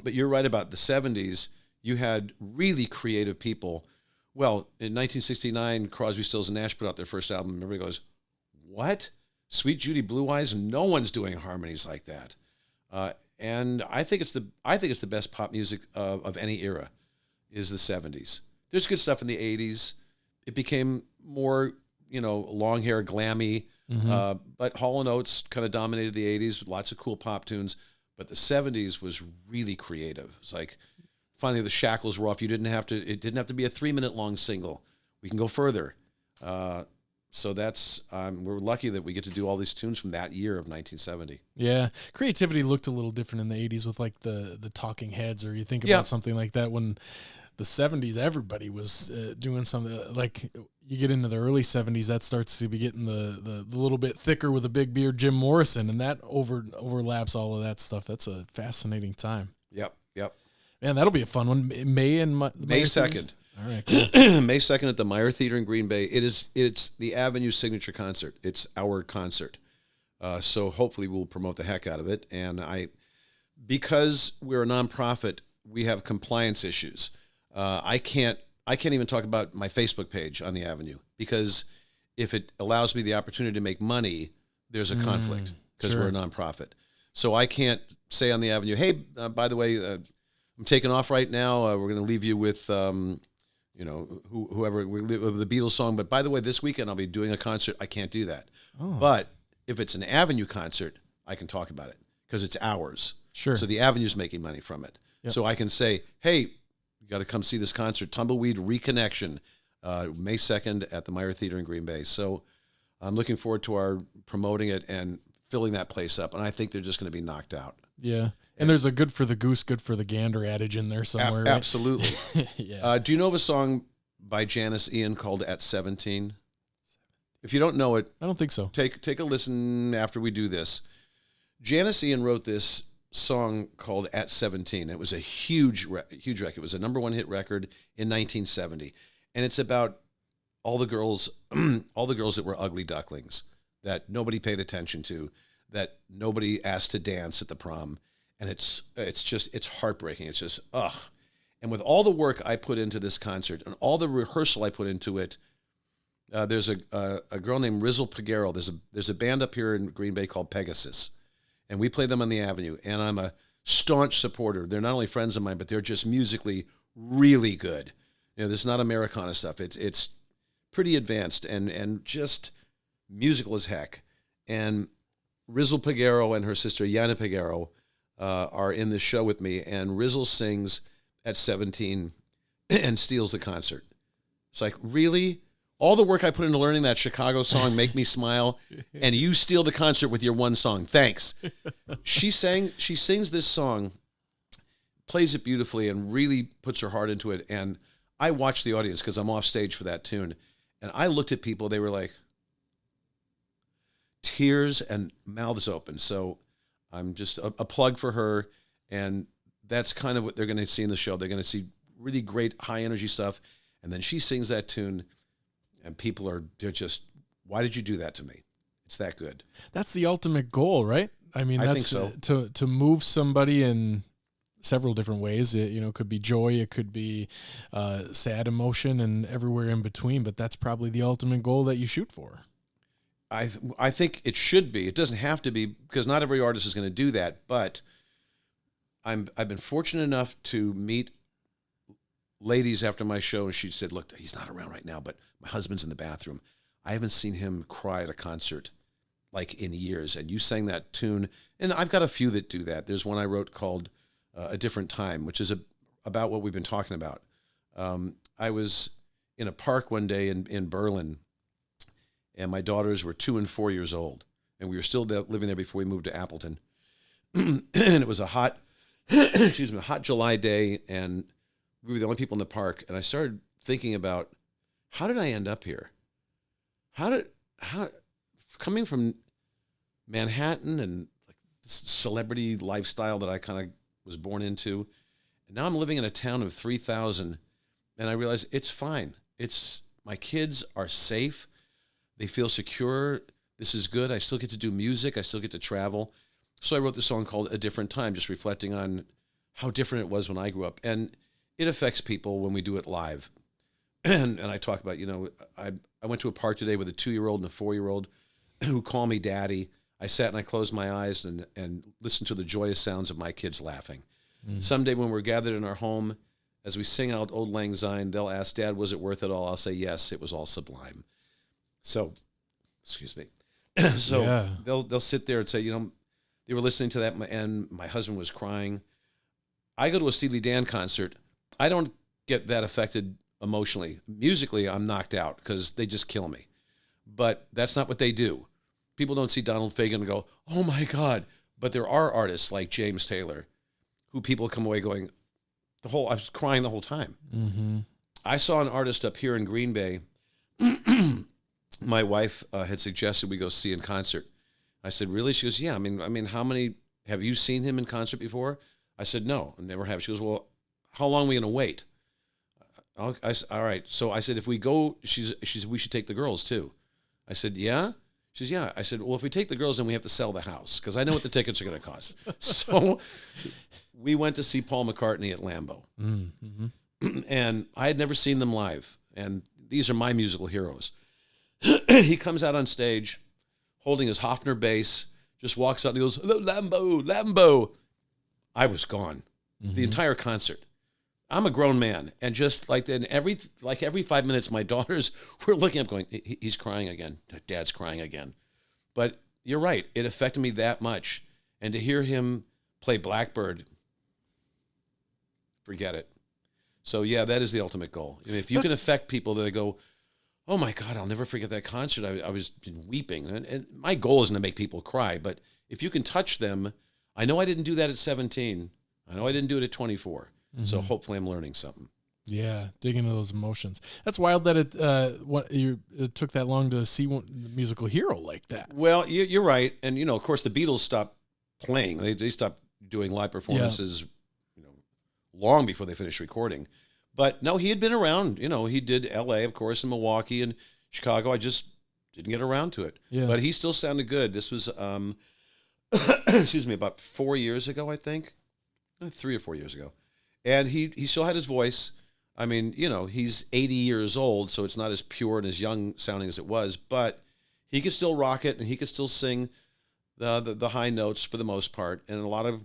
But you're right about the 70s. You had really creative people. Well, in 1969, Crosby, Stills, and Nash put out their first album. Everybody goes, what? Sweet Judy Blue Eyes? No one's doing harmonies like that. And I think it's the best pop music of any era is the 70s. There's good stuff in the 80s. It became more, long hair, glammy. But Hall & Oates kind of dominated the 80s with lots of cool pop tunes. But the 70s was really creative. It's like finally the shackles were off. It didn't have to be a 3-minute long single. We can go further. So that's we're lucky that we get to do all these tunes from that year of 1970. Yeah, creativity looked a little different in the 80s with like the Talking Heads, or you think about something like that. When the 70s, everybody was doing something. Like you get into the early 70s, that starts to be getting the little bit thicker with a big beard Jim Morrison, and that overlaps all of that stuff. That's a fascinating time. Yep. Man, that'll be a fun one. May 2nd. All right, cool. May 2nd at the Meyer Theater in Green Bay. It's the Avenue signature concert. It's our concert. So hopefully we'll promote the heck out of it. And because we're a nonprofit, we have compliance issues. I can't even talk about my Facebook page on the Avenue because if it allows me the opportunity to make money, there's a conflict because we're a nonprofit. So I can't say on the Avenue, hey, by the way, I'm taking off right now. We're going to leave you with, whoever, with the Beatles song. But by the way, this weekend I'll be doing a concert. I can't do that. Oh. But if it's an Avenue concert, I can talk about it because it's ours. Sure. So the Avenue's making money from it. Yep. So I can say, hey, you got to come see this concert, Tumbleweed Reconnection, May 2nd at the Meyer Theater in Green Bay. So I'm looking forward to our promoting it and filling that place up. And I think they're just going to be knocked out. Yeah. And there's a good for the goose, good for the gander adage in there somewhere. Right? Absolutely. Yeah. Do you know of a song by Janice Ian called At 17? If you don't know it, I don't think so. Take a listen after we do this. Janice Ian wrote this song called At 17. It was a huge record. It was a number 1 hit record in 1970. And it's about all the girls that were ugly ducklings that nobody paid attention to, that nobody asked to dance at the prom. And it's heartbreaking. It's just, ugh. And with all the work I put into this concert and all the rehearsal I put into it, there's a girl named Rizzle Pagero. There's a band up here in Green Bay called Pegasus, and we play them on the Avenue. And I'm a staunch supporter. They're not only friends of mine, but they're just musically really good. This is not Americana stuff. It's pretty advanced and just musical as heck. And Rizzle Pagero and her sister Yana Pagero are in this show with me, and Rizzle sings at 17 and steals the concert. It's like, really? All the work I put into learning that Chicago song, Make Me Smile, and you steal the concert with your one song. Thanks. She sings this song, plays it beautifully, and really puts her heart into it. And I watched the audience because I'm off stage for that tune. And I looked at people, they were like, tears and mouths open. So I'm just a plug for her. And that's kind of what they're going to see in the show. They're going to see really great high energy stuff. And then she sings that tune. And they're just, why did you do that to me? It's that good. That's the ultimate goal, right? I mean, I that's think so. To move somebody in several different ways. It could be joy, it could be sad emotion, and everywhere in between. But that's probably the ultimate goal that you shoot for. I think it should be. It doesn't have to be, because not every artist is going to do that. But I've been fortunate enough to meet ladies after my show, and she said, look, he's not around right now, but my husband's in the bathroom. I haven't seen him cry at a concert like in years. And you sang that tune, and I've got a few that do that. There's one I wrote called A Different Time, which is about what we've been talking about. I was in a park one day in Berlin, and my daughters were 2 and 4 years old, and we were still living there before we moved to Appleton. And it was a hot July day, and we were the only people in the park, and I started thinking about, how did I end up here? How coming from Manhattan and like this celebrity lifestyle that I kind of was born into, and now I'm living in a town of 3,000, and I realized it's fine. My kids are safe. They feel secure. This is good. I still get to do music. I still get to travel. So I wrote this song called A Different Time, just reflecting on how different it was when I grew up. And it affects people when we do it live. And I talk about, I went to a park today with a 2-year-old and a 4-year-old who call me daddy. I sat and I closed my eyes and listened to the joyous sounds of my kids laughing. Mm. Someday when we're gathered in our home, as we sing out Old Lang Syne, they'll ask, Dad, was it worth it all? I'll say, yes, it was all sublime. So, excuse me. So yeah. They'll sit there and say, they were listening to that, and my husband was crying. I go to a Steely Dan concert. I don't get that affected emotionally. Musically, I'm knocked out because they just kill me. But that's not what they do. People don't see Donald Fagen and go, oh my God. But there are artists like James Taylor who people come away going, I was crying the whole time. Mm-hmm. I saw an artist up here in Green Bay. My wife had suggested we go see in concert. I said, really? She goes, yeah. I mean, how many, have you seen him in concert before? I said, no, I never have. She goes, well, how long are we going to wait? All right. So I said, if we go, we should take the girls too. I said, yeah? She says, yeah. I said, well, if we take the girls, then we have to sell the house because I know what the tickets are going to cost. So we went to see Paul McCartney at Lambeau. Mm-hmm. And I had never seen them live. And these are my musical heroes. He comes out on stage holding his Hofner bass, just walks out and he goes, Lambeau, Lambeau. I was gone. Mm-hmm. The entire concert. I'm a grown man. And just like then every 5 minutes, my daughters were looking up going, he's crying again. Dad's crying again. But you're right. It affected me that much. And to hear him play Blackbird, forget it. So yeah, that is the ultimate goal. I mean, if you can affect people that they go, oh my God, I'll never forget that concert. I was weeping. And my goal isn't to make people cry, but if you can touch them, I know I didn't do that at 17. I know I didn't do it at 24. Mm-hmm. So hopefully I'm learning something. Yeah, dig into those emotions. That's wild that it took that long to see the musical hero like that. Well, you're right. And, of course, the Beatles stopped playing. They stopped doing live performances long before they finished recording. But, no, he had been around. He did L.A., of course, and Milwaukee and Chicago. I just didn't get around to it. Yeah. But he still sounded good. This was, excuse me, about 4 years ago, I think. 3 or 4 years ago. And he still had his voice. I mean, he's 80 years old, so it's not as pure and as young sounding as it was, but he could still rock it, and he could still sing the high notes for the most part. And a lot of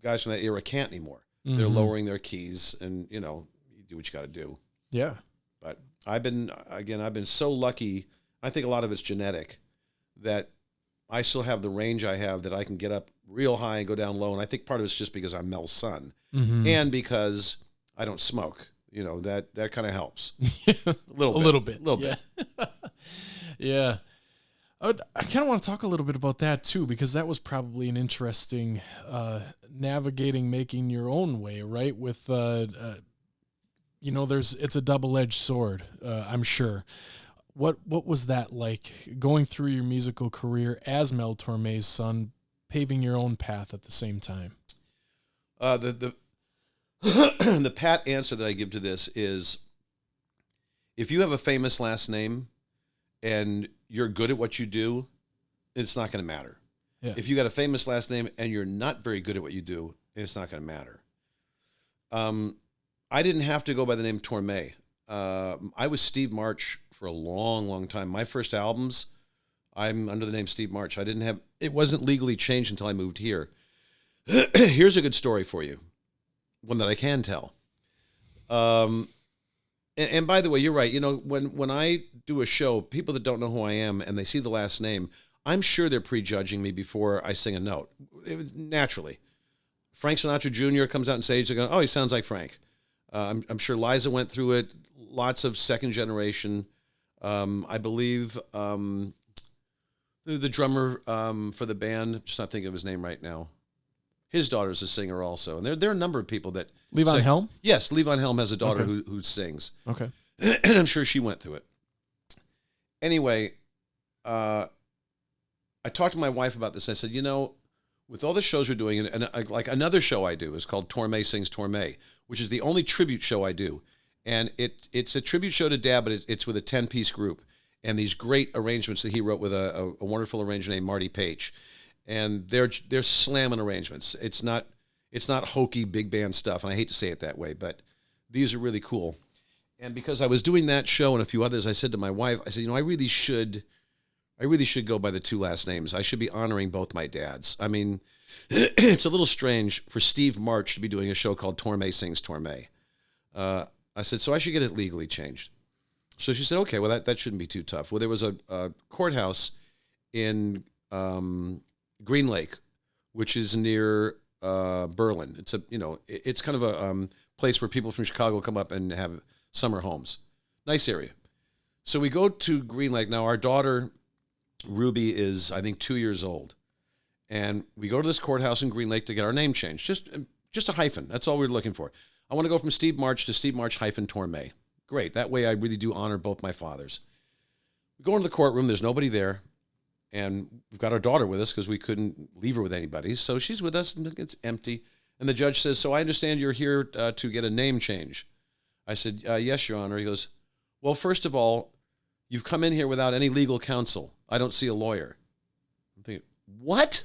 guys from that era can't anymore. Mm-hmm. They're lowering their keys, and you do what you got to do. Yeah. But I've been so lucky. I think a lot of it's genetic, that I still have the range I have, that I can get up real high and go down low. And I think part of it's just because I'm Mel's son, and because I don't smoke. That kind of helps. A little bit. Yeah. I kind of want to talk a little bit about that too, because that was probably an interesting navigating, making your own way, right? With it's a double-edged sword. I'm sure. What was that like, going through your musical career as March-Torme's son, paving your own path at the same time? The pat answer that I give to this is, if you have a famous last name and you're good at what you do, it's not going to matter. Yeah. If you got a famous last name and you're not very good at what you do, it's not going to matter. I didn't have to go by the name Torme. I was Steve March for a long, long time. My first albums, I'm under the name Steve March. It wasn't legally changed until I moved here. Here's a good story for you. One that I can tell. And by the way, you're right. When I do a show, people that don't know who I am and they see the last name, I'm sure they're prejudging me before I sing a note. Naturally. Frank Sinatra Jr. comes out on stage, they go, oh, he sounds like Frank. I'm sure Liza went through it. Lots of second generation. I believe the drummer for the band, I'm just not thinking of his name right now. His daughter's a singer also. And there are a number of people that... Levon Helm? Yes, Levon Helm has a daughter who sings. Okay. And I'm sure she went through it. Anyway, I talked to my wife about this. I said, with all the shows we're doing, and like another show I do is called Torme Sings Torme, which is the only tribute show I do. And it's a tribute show to Dad, but it's with a 10-piece group. And these great arrangements that he wrote with a wonderful arranger named Marty Page. And they're slamming arrangements. It's not hokey big band stuff, and I hate to say it that way, but these are really cool. And because I was doing that show and a few others, I said to my wife, I said, I really should go by the two last names. I should be honoring both my dads. I mean, it's a little strange for Steve March to be doing a show called Torme Sings Torme. I said, so I should get it legally changed. So she said, okay, well that shouldn't be too tough. Well, there was a courthouse in Green Lake, which is near Berlin. It's kind of a place where people from Chicago come up and have summer homes. Nice area. So we go to Green Lake. Now our daughter Ruby is, I think, 2 years old, and we go to this courthouse in Green Lake to get our name changed. Just a hyphen. That's all we're looking for. I want to go from Steve March to Steve March -Torme. Great. That way I really do honor both my fathers. We go into the courtroom. There's nobody there. And we've got our daughter with us because we couldn't leave her with anybody. So she's with us, and it's empty. And the judge says, so I understand you're here to get a name change. I said, yes, Your Honor. He goes, well, first of all, you've come in here without any legal counsel. I don't see a lawyer. I'm thinking, what?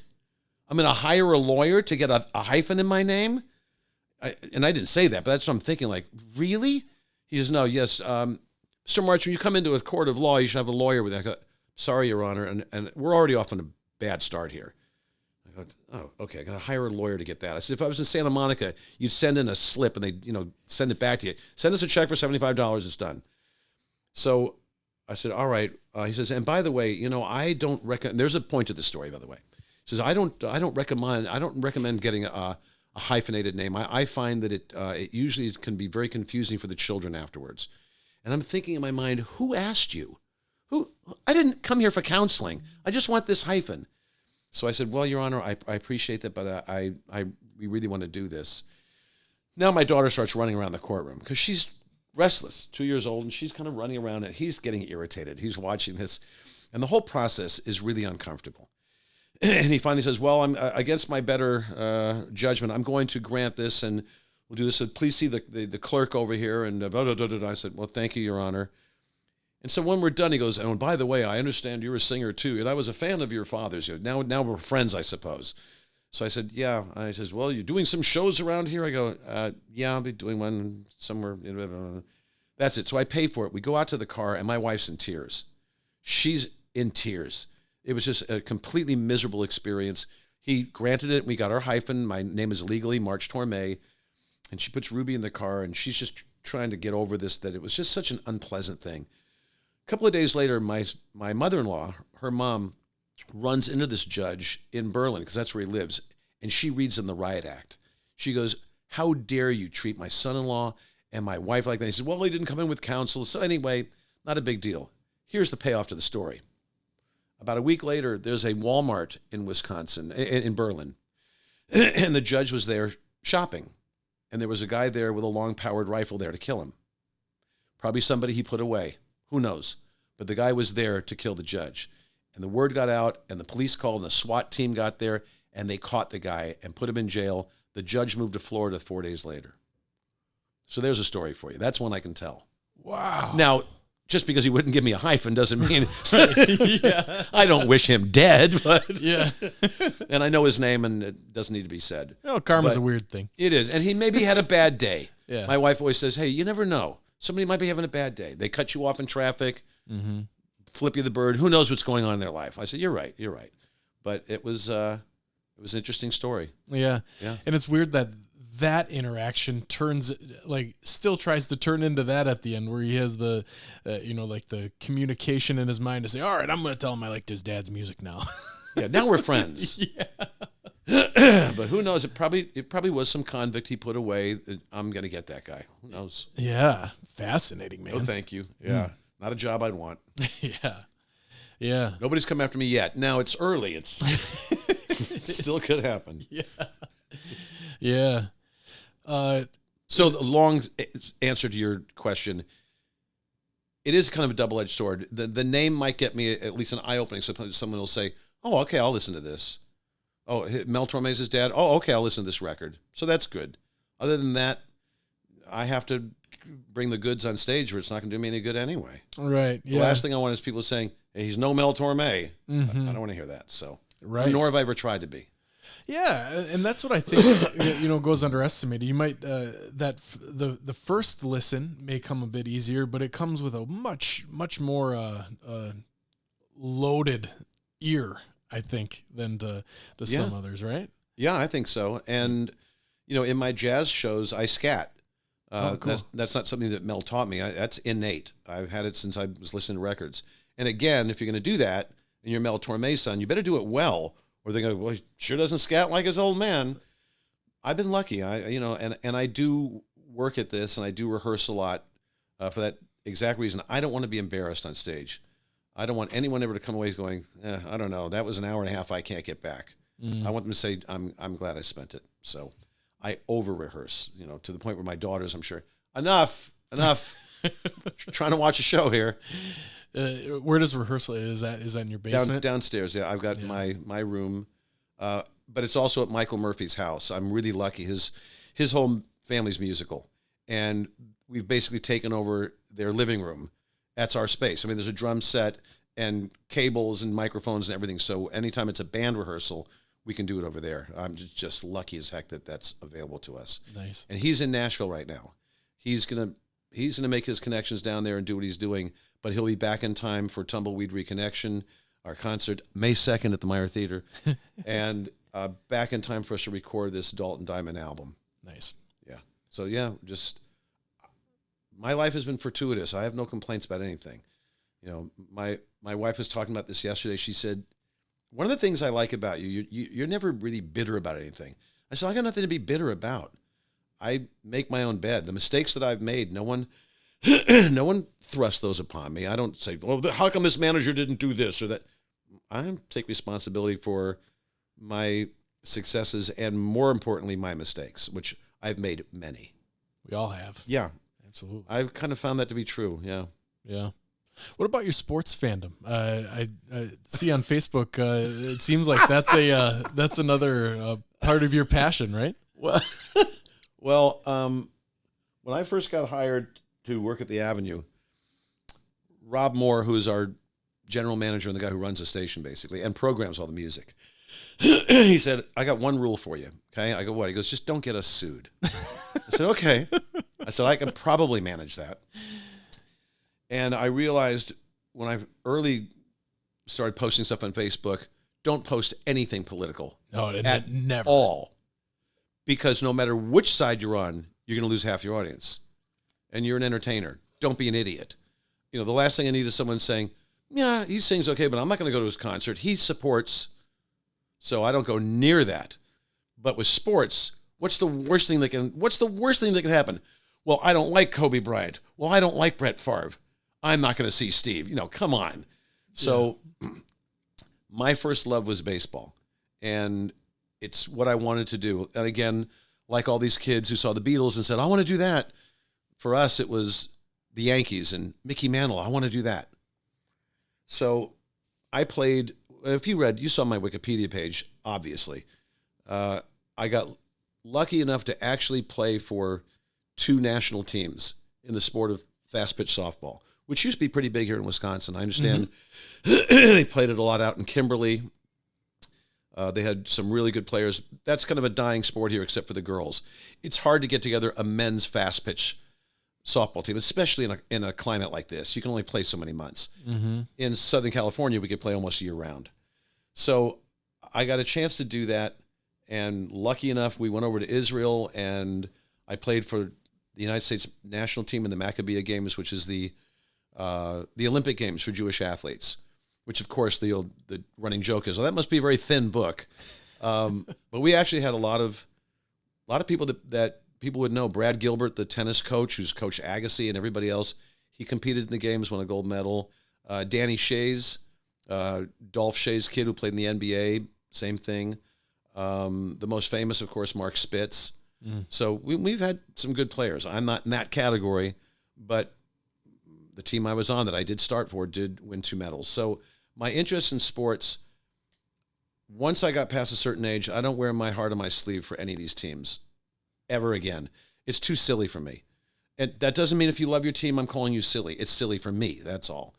I'm going to hire a lawyer to get a hyphen in my name? And I didn't say that, but that's what I'm thinking, like, really? He says, no, yes. Mr. March, when you come into a court of law, you should have a lawyer with you. Sorry, Your Honor, and we're already off on a bad start here. I go, oh, okay, I got to hire a lawyer to get that. I said, if I was in Santa Monica, you'd send in a slip and they'd, send it back to you. Send us a check for $75, it's done. So I said, all right. He says, and by the way, I don't recommend, there's a point to this story, by the way. He says, I don't recommend getting a hyphenated name. I find that it usually can be very confusing for the children afterwards. And I'm thinking in my mind, who asked you? I didn't come here for counseling. I just want this hyphen. So I said, well, Your Honor, I appreciate that, but we really want to do this. Now my daughter starts running around the courtroom because she's restless, 2 years old, and she's kind of running around, and he's getting irritated. He's watching this, and the whole process is really uncomfortable. And he finally says, well, I'm against my better judgment. I'm going to grant this, and we'll do this. So please see the clerk over here, and blah, blah, blah, blah. I said, well, thank you, Your Honor. And so when we're done, he goes, oh, and by the way, I understand you're a singer too, and I was a fan of your father's. Now we're friends, I suppose. So I said, yeah. I says, well, you're doing some shows around here? I go, yeah, I'll be doing one somewhere. That's it. So I pay for it. We go out to the car, and my wife's in tears. She's in tears. It was just a completely miserable experience. He granted it. We got our hyphen. My name is legally March-Torme. And she puts Ruby in the car, and she's just trying to get over this, that it was just such an unpleasant thing. A couple of days later, my mother-in-law, her mom, runs into this judge in Berlin, because that's where he lives, and she reads him the riot act. She goes, how dare you treat my son-in-law and my wife like that? He said, well, he didn't come in with counsel. So anyway, not a big deal. Here's the payoff to the story. About a week later, there's a Walmart in Wisconsin, in Berlin, and the judge was there shopping. And there was a guy there with a long-powered rifle there to kill him. Probably somebody he put away. Who knows? But the guy was there to kill the judge. And the word got out, and the police called, and the SWAT team got there, and they caught the guy and put him in jail. The judge moved to Florida 4 days later. So there's a story for you. That's one I can tell. Wow. Now, just because he wouldn't give me a hyphen doesn't mean Yeah. I don't wish him dead, but Yeah. and I know his name, and it doesn't need to be said. Well, karma's But a weird thing. It is, and he maybe had a bad day. Yeah. My wife always says, hey, you never know. Somebody might be having a bad day. They cut you off in traffic, flip you the bird. Who knows what's going on in their life? I said, you're right. But it was an interesting story. Yeah. Yeah. And it's weird that interaction still tries to turn into that at the end, where he has the, the communication in his mind to say, all right, I'm going to tell him I liked his dad's music now. Yeah, now we're friends. Yeah. But who knows? It probably was some convict he put away. I'm going to get that guy. Who knows? Yeah. Fascinating, man. Oh, thank you. Yeah. Not a job I'd want. Yeah. Yeah. Nobody's come after me yet. Now it's early. It still could happen. Yeah. Yeah. So the long answer to your question, it is kind of a double-edged sword. The name might get me at least an eye-opening. So someone will say, oh, okay, I'll listen to this. Oh, Mel Torme's his dad? Oh, okay, I'll listen to this record. So that's good. Other than that, I have to bring the goods on stage, or it's not going to do me any good anyway. Right. Yeah. The last thing I want is people saying, hey, he's no Mel Torme. Mm-hmm. I don't want to hear that. So, right. Nor have I ever tried to be. Yeah, and that's what I think goes underestimated. You might the first listen may come a bit easier, but it comes with a much more loaded ear, I think, than to some others, right? Yeah, I think so. And in my jazz shows, I scat. Cool. That's not something that Mel taught me. That's innate. I've had it since I was listening to records. And again, if you're going to do that, and you're Mel Torme's son, you better do it well. Or they're going to go, well, he sure doesn't scat like his old man. I've been lucky. And I do work at this, and I do rehearse a lot for that exact reason. I don't want to be embarrassed on stage. I don't want anyone ever to come away going, I don't know, that was an hour and a half I can't get back. I want them to say, I'm glad I spent it. So I over-rehearse, to the point where my daughters, I'm sure, enough, trying to watch a show here. Where does rehearsal is that in your basement? Downstairs, yeah. I've got my room, but it's also at Michael Murphy's house. I'm really lucky. His whole family's musical, and we've basically taken over their living room. That's our space. I mean, there's a drum set and cables and microphones and everything. So anytime it's a band rehearsal, we can do it over there. I'm just lucky as heck that that's available to us. Nice. And he's in Nashville right now. He's gonna make his connections down there and do what he's doing. But he'll be back in time for Tumbleweed Reconnection, our concert, May 2nd at the Meyer Theater, and back in time for us to record this Dalton Diamond album. Nice. Yeah. So, just my life has been fortuitous. I have no complaints about anything. My wife was talking about this yesterday. She said, one of the things I like about you're never really bitter about anything. I said, I got nothing to be bitter about. I make my own bed. The mistakes that I've made, no one thrusts those upon me. I don't say, well, how come this manager didn't do this or that? I take responsibility for my successes and, more importantly, my mistakes, which I've made many. We all have. Yeah. Absolutely. I've kind of found that to be true, yeah. Yeah. What about your sports fandom? I see on Facebook, it seems like that's another part of your passion, right? Well, when I first got hired to work at the Avenue, Rob Moore, who's our general manager and the guy who runs the station basically and programs all the music, He said, I got one rule for you. Okay. I go, what? He goes, just don't get us sued. I said, okay. I said, I can probably manage that. And I realized when I early started posting stuff on Facebook, don't post anything political at never. all. Because no matter which side you're on, you're going to lose half your audience. And you're an entertainer. Don't be an idiot. The last thing I need is someone saying, yeah, he sings okay, but I'm not going to go to his concert. He supports, so I don't go near that. But with sports, what's the worst thing that can happen? Well, I don't like Kobe Bryant. Well, I don't like Brett Favre. I'm not going to see Steve. Come on. So my first love was baseball, and it's what I wanted to do. And again, like all these kids who saw the Beatles and said, I want to do that. For us, it was the Yankees and Mickey Mantle. I want to do that. So I played, if you saw my Wikipedia page, obviously. I got lucky enough to actually play for 2 national teams in the sport of fast pitch softball, which used to be pretty big here in Wisconsin. I understand they played it a lot out in Kimberly. They had some really good players. That's kind of a dying sport here, except for the girls. It's hard to get together a men's fast pitch softball team, especially in a climate like this. You can only play so many months. Mm-hmm. In Southern California, we could play almost year round. So I got a chance to do that, and lucky enough, we went over to Israel, and I played for the United States national team in the Maccabiah Games, which is the Olympic Games for Jewish athletes. Which, of course, the running joke is, well, that must be a very thin book. But we actually had a lot of people that people would know. Brad Gilbert, the tennis coach, who's coached Agassi and everybody else, he competed in the games, won a gold medal. Danny Shays, Dolph Shays' kid who played in the NBA, same thing. The most famous, of course, Mark Spitz. Mm. So we've had some good players. I'm not in that category, but the team I was on that I did start for did win 2 medals. So my interest in sports, once I got past a certain age, I don't wear my heart on my sleeve for any of these teams ever again. It's too silly for me. And that doesn't mean if you love your team, I'm calling you silly. It's silly for me. That's all.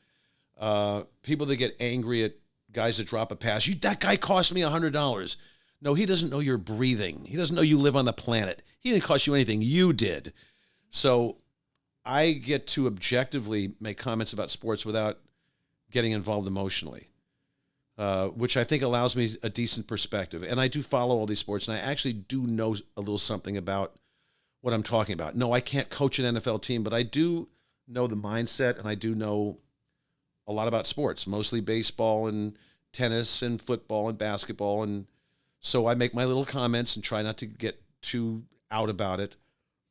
People that get angry at guys that drop a pass. That guy cost me $100. No, he doesn't know you're breathing. He doesn't know you live on the planet. He didn't cost you anything. You did. So I get to objectively make comments about sports without getting involved emotionally, which I think allows me a decent perspective. And I do follow all these sports, and I actually do know a little something about what I'm talking about. No, I can't coach an NFL team, but I do know the mindset, and I do know a lot about sports, mostly baseball and tennis and football and basketball. And so I make my little comments and try not to get too out about it,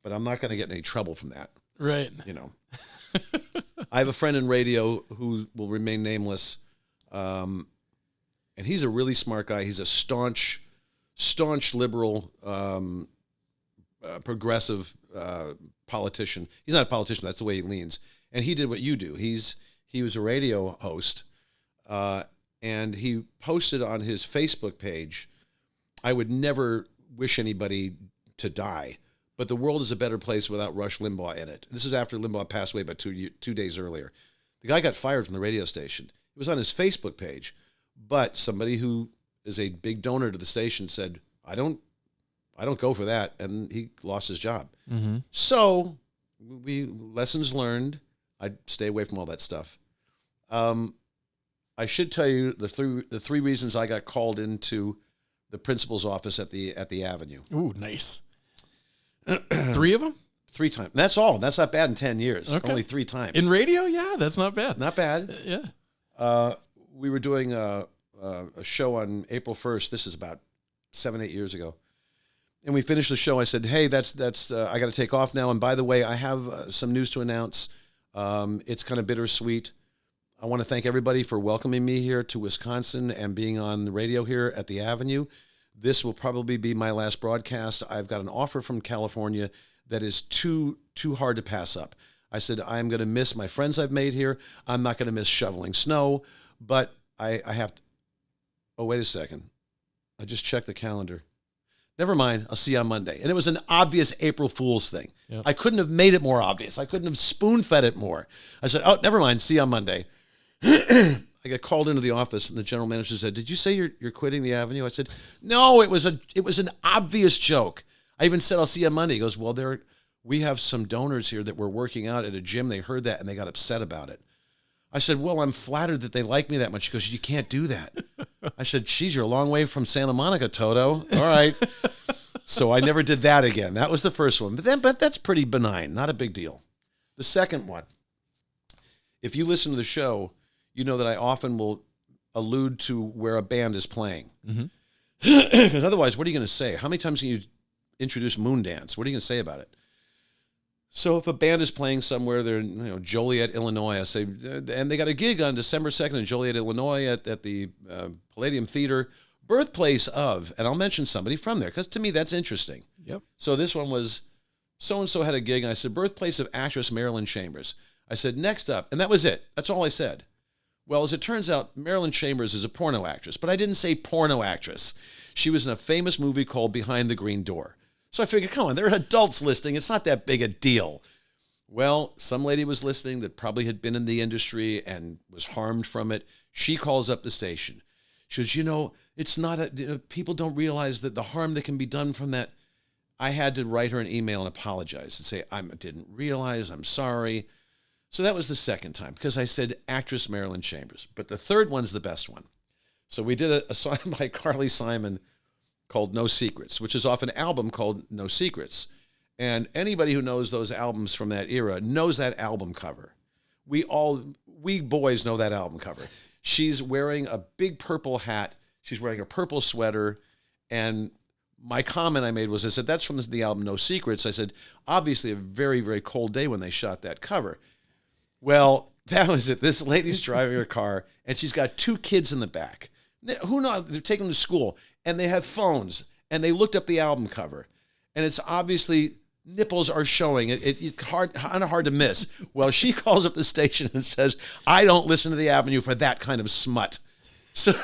but I'm not going to get in any trouble from that. Right. I have a friend in radio who will remain nameless, and he's a really smart guy. He's a staunch liberal, progressive politician. He's not a politician. That's the way he leans. And he did what you do. He was a radio host, and he posted on his Facebook page, I would never wish anybody to die, but the world is a better place without Rush Limbaugh in it. This is after Limbaugh passed away about 2 days earlier. The guy got fired from the radio station. It was on his Facebook page, but somebody who is a big donor to the station said, I don't go for that, and he lost his job. Mm-hmm. So lessons learned. I'd stay away from all that stuff. I should tell you the three reasons I got called into the principal's office at the Avenue. Ooh, nice. 3 of them? 3 times. That's all. That's not bad in 10 years. Okay. Only 3 times. In radio? Yeah, that's not bad. Not bad. Yeah. We were doing a show on April 1st. This is about 7-8 years ago. And we finished the show. I said, hey, that's I got to take off now. And by the way, I have some news to announce. It's kind of bittersweet. I want to thank everybody for welcoming me here to Wisconsin and being on the radio here at the Avenue. This will probably be my last broadcast. I've got an offer from California that is too hard to pass up. I said, I'm going to miss my friends I've made here. I'm not going to miss shoveling snow, but I have to. Oh, wait a second. I just checked the calendar. Never mind. I'll see you on Monday. And it was an obvious April Fool's thing. Yep. I couldn't have made it more obvious. I couldn't have spoon-fed it more. I said, oh, never mind. See you on Monday. I got called into the office, and the general manager said, "Did you say you're quitting the Avenue?" I said, "No, it was an obvious joke. I even said I'll see you on Monday." He goes, "Well, we have some donors here that were working out at a gym. They heard that and they got upset about it." I said, "Well, I'm flattered that they like me that much." He goes, "You can't do that." I said, "Geez, you're a long way from Santa Monica, Toto." All right. So I never did that again. That was the first one. But that's pretty benign. Not a big deal. The second one, if you listen to the show, you know that I often will allude to where a band is playing. Because otherwise, what are you going to say? How many times can you introduce Moondance? What are you going to say about it? So if a band is playing somewhere, they're Joliet, Illinois, I say, and they got a gig on December 2nd in Joliet, Illinois at the Palladium Theater, birthplace of, and I'll mention somebody from there, because to me that's interesting. Yep. So this one was, so-and-so had a gig, and I said, birthplace of actress Marilyn Chambers. I said, next up, and that was it. That's all I said. Well, as it turns out, Marilyn Chambers is a porno actress, but I didn't say porno actress. She was in a famous movie called Behind the Green Door. So I figured, come on, there are adults listening. It's not that big a deal. Well, some lady was listening that probably had been in the industry and was harmed from it. She calls up the station. She goes, it's not people don't realize that the harm that can be done from that. I had to write her an email and apologize and say, I didn't realize, I'm sorry. So that was the second time, because I said actress Marilyn Chambers. But the third one's the best one. So we did a song by Carly Simon called No Secrets, which is off an album called No Secrets. And anybody who knows those albums from that era knows that album cover. We boys know that album cover. She's wearing a big purple hat. She's wearing a purple sweater. And my comment I made was, I said, that's from the album No Secrets. I said, obviously a very, very cold day when they shot that cover. Well, that was it. This lady's driving her car, and she's got two kids in the back. Who knows? They're taking them to school, and they have phones, and they looked up the album cover, and it's obviously nipples are showing. It's hard to miss. Well, she calls up the station and says, I don't listen to the Avenue for that kind of smut. So,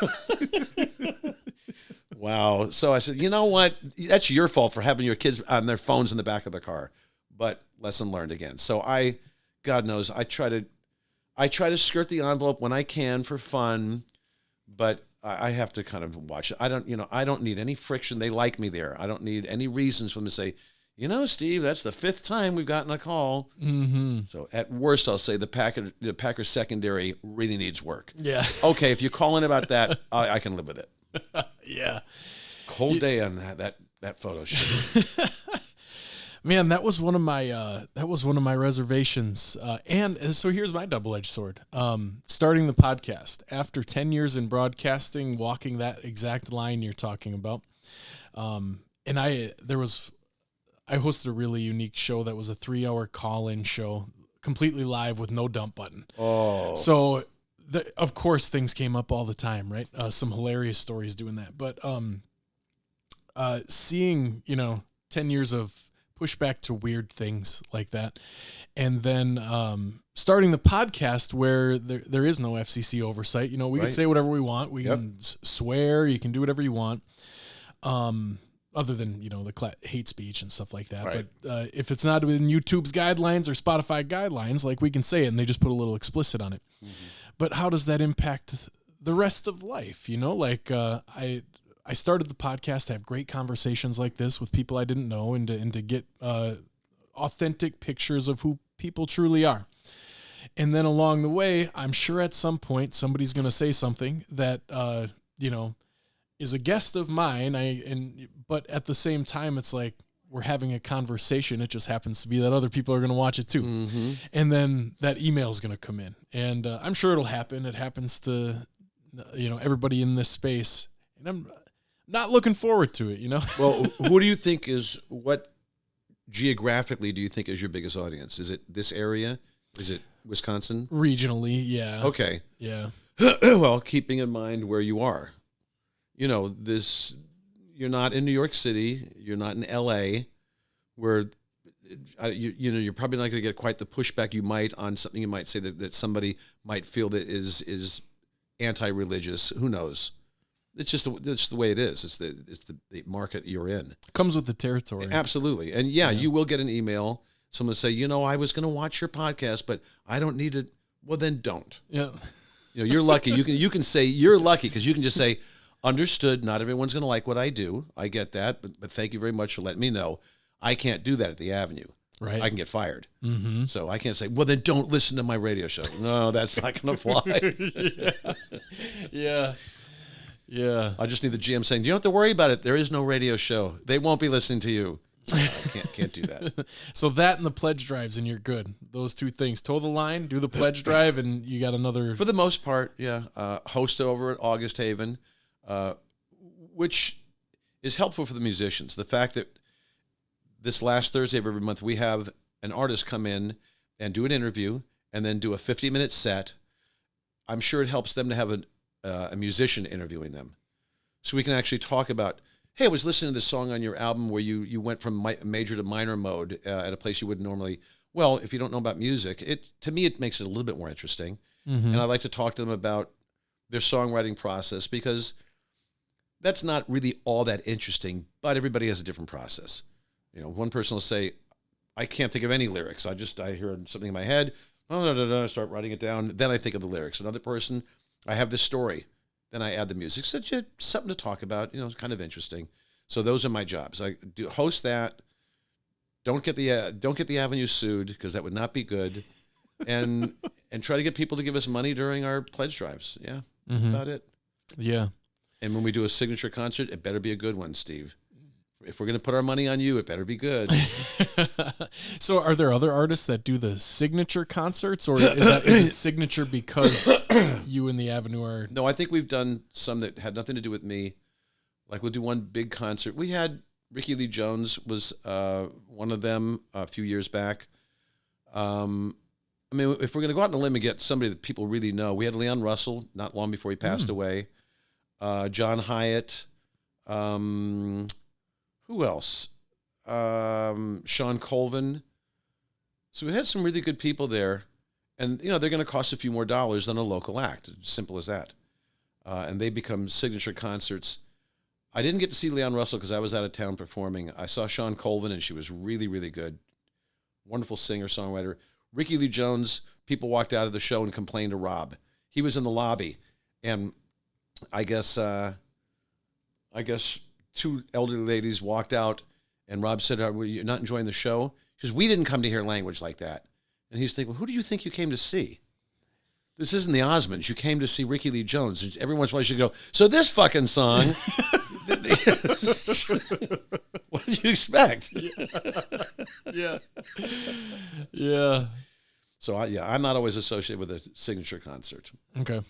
wow. So I said, you know what? That's your fault for having your kids on their phones in the back of the car. But lesson learned again. So God knows, I try to skirt the envelope when I can for fun, but I have to kind of watch it. I don't need any friction. They like me there. I don't need any reasons for them to say, Steve, that's the fifth time we've gotten a call. Mm-hmm. So at worst, I'll say the Packers secondary really needs work. Yeah. Okay, if you call in about that, I can live with it. Yeah. Cold day on that photo shoot. Man, that was one of my reservations. And so here's my double-edged sword. Starting the podcast after 10 years in broadcasting, walking that exact line you're talking about. And I hosted a really unique show that was a 3-hour call-in show, completely live with no dump button. Oh. So of course things came up all the time, right? Some hilarious stories doing that. But seeing, 10 years of pushback to weird things like that. And then starting the podcast where there is no FCC oversight. We can say whatever we want. We can swear. You can do whatever you want. Other than, the hate speech and stuff like that. Right. But if it's not within YouTube's guidelines or Spotify guidelines, like we can say it and they just put a little explicit on it. Mm-hmm. But how does that impact the rest of life? I started the podcast to have great conversations like this with people I didn't know and to get authentic pictures of who people truly are. And then along the way, I'm sure at some point somebody's going to say something that, is a guest of mine. But at the same time, it's like we're having a conversation. It just happens to be that other people are going to watch it too. Mm-hmm. And then that email is going to come in. And I'm sure it'll happen. It happens to, everybody in this space. And I'm not looking forward to it, Well, who do you think what geographically do you think is your biggest audience? Is it this area? Is it Wisconsin? Regionally, yeah. Okay. Yeah. Well, keeping in mind where you are, you're not in New York City, you're not in LA, where you're probably not going to get quite the pushback you might on something you might say that somebody might feel that is anti-religious. Who knows? It's just the way it is. It's the market you're in. Comes with the territory. Absolutely. And you will get an email. Someone will say, I was going to watch your podcast, but I don't need it. Well, then don't. Yeah. You're lucky. You can say you're lucky because you can just say, understood. Not everyone's going to like what I do. I get that, but thank you very much for letting me know. I can't do that at the Avenue. Right. I can get fired. Mm-hmm. So I can't say, well, then don't listen to my radio show. No, that's not going to fly. Yeah. I just need the GM saying, you don't have to worry about it. There is no radio show. They won't be listening to you. So I can't do that. So that and the pledge drives, and you're good. Those two things. Toe the line, do the pledge drive, and you got another. For the most part, yeah. Host over at August Haven, which is helpful for the musicians. The fact that this last Thursday of every month, we have an artist come in and do an interview and then do a 50-minute set. I'm sure it helps them to have a musician interviewing them. So we can actually talk about, hey, I was listening to this song on your album where you went from major to minor mode at a place you wouldn't normally. Well, if you don't know about music, to me, it makes it a little bit more interesting. Mm-hmm. And I like to talk to them about their songwriting process because that's not really all that interesting, but everybody has a different process. One person will say, I can't think of any lyrics. I hear something in my head. I start writing it down. Then I think of the lyrics. Another person, I have this story. Then I add the music. So just something to talk about. It's kind of interesting. So those are my jobs. I do host that. Don't get the Avenue sued because that would not be good. And try to get people to give us money during our pledge drives. Yeah, that's about it. Yeah. And when we do a signature concert, it better be a good one, Steve. If we're going to put our money on you, it better be good. So are there other artists that do the signature concerts, or is it signature because you and the Avenue are... No, I think we've done some that had nothing to do with me. Like we'll do one big concert. We had Ricky Lee Jones was one of them a few years back. I mean, if we're going to go out on a limb and get somebody that people really know, we had Leon Russell not long before he passed away. John Hyatt. Who else? Sean Colvin. So we had some really good people there. And, they're going to cost a few more dollars than a local act. Simple as that. And they become signature concerts. I didn't get to see Leon Russell because I was out of town performing. I saw Sean Colvin, and she was really, really good. Wonderful singer, songwriter. Ricky Lee Jones, people walked out of the show and complained to Rob. He was in the lobby. And I guess two elderly ladies walked out, and Rob said, "Are you not enjoying the show?" She says, "We didn't come to hear language like that." And he's thinking, well, who do you think you came to see? This isn't the Osmonds. You came to see Ricky Lee Jones. And every once in a while you should go, so this fucking song, what did you expect? Yeah. So, I'm not always associated with a signature concert. Okay.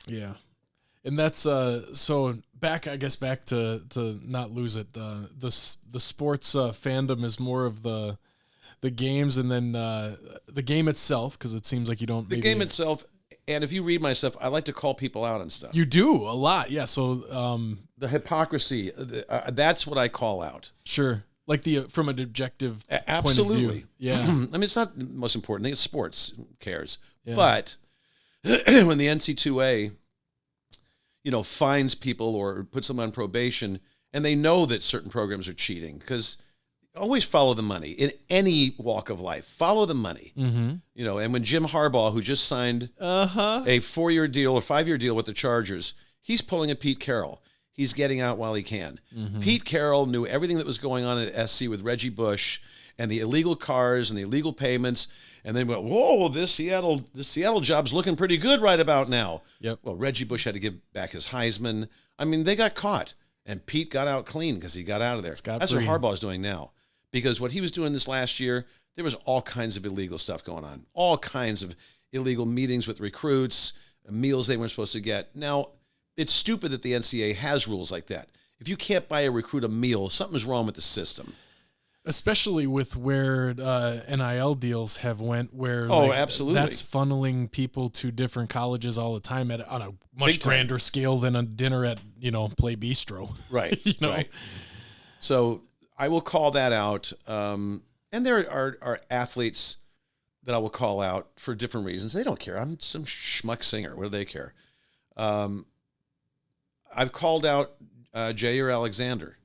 Yeah. And that's so back to not lose it. The sports fandom is more of the games, and then the game itself, because it seems like you don't. The game itself, and if you read my stuff, I like to call people out on stuff. You do a lot, yeah. So the hypocrisy, that's what I call out. Sure, like from an objective absolutely point of view. Yeah. I mean, it's not the most important thing. It's sports. Who cares? Yeah. But when the NC2A fines people or puts them on probation, and they know that certain programs are cheating, because always follow the money in any walk of life. Follow the money. Mm-hmm. And when Jim Harbaugh, who just signed a 4-year deal or 5-year deal with the Chargers, he's pulling a Pete Carroll. He's getting out while he can. Mm-hmm. Pete Carroll knew everything that was going on at SC with Reggie Bush and the illegal cars and the illegal payments. And then went, whoa, this Seattle job's looking pretty good right about now. Yep. Well, Reggie Bush had to give back his Heisman. I mean, they got caught, and Pete got out clean because he got out of there. That's what Harbaugh's doing now. Because what he was doing this last year, there was all kinds of illegal stuff going on. All kinds of illegal meetings with recruits, meals they weren't supposed to get. Now, it's stupid that the NCAA has rules like that. If you can't buy a recruit a meal, something's wrong with the system. Especially with where NIL deals have went, where absolutely, that's funneling people to different colleges all the time on a much grander scale than a dinner at Play Bistro. Right. Right. So I will call that out, and there are athletes that I will call out for different reasons. They don't care. I'm some schmuck singer. What do they care? I've called out Jair Alexander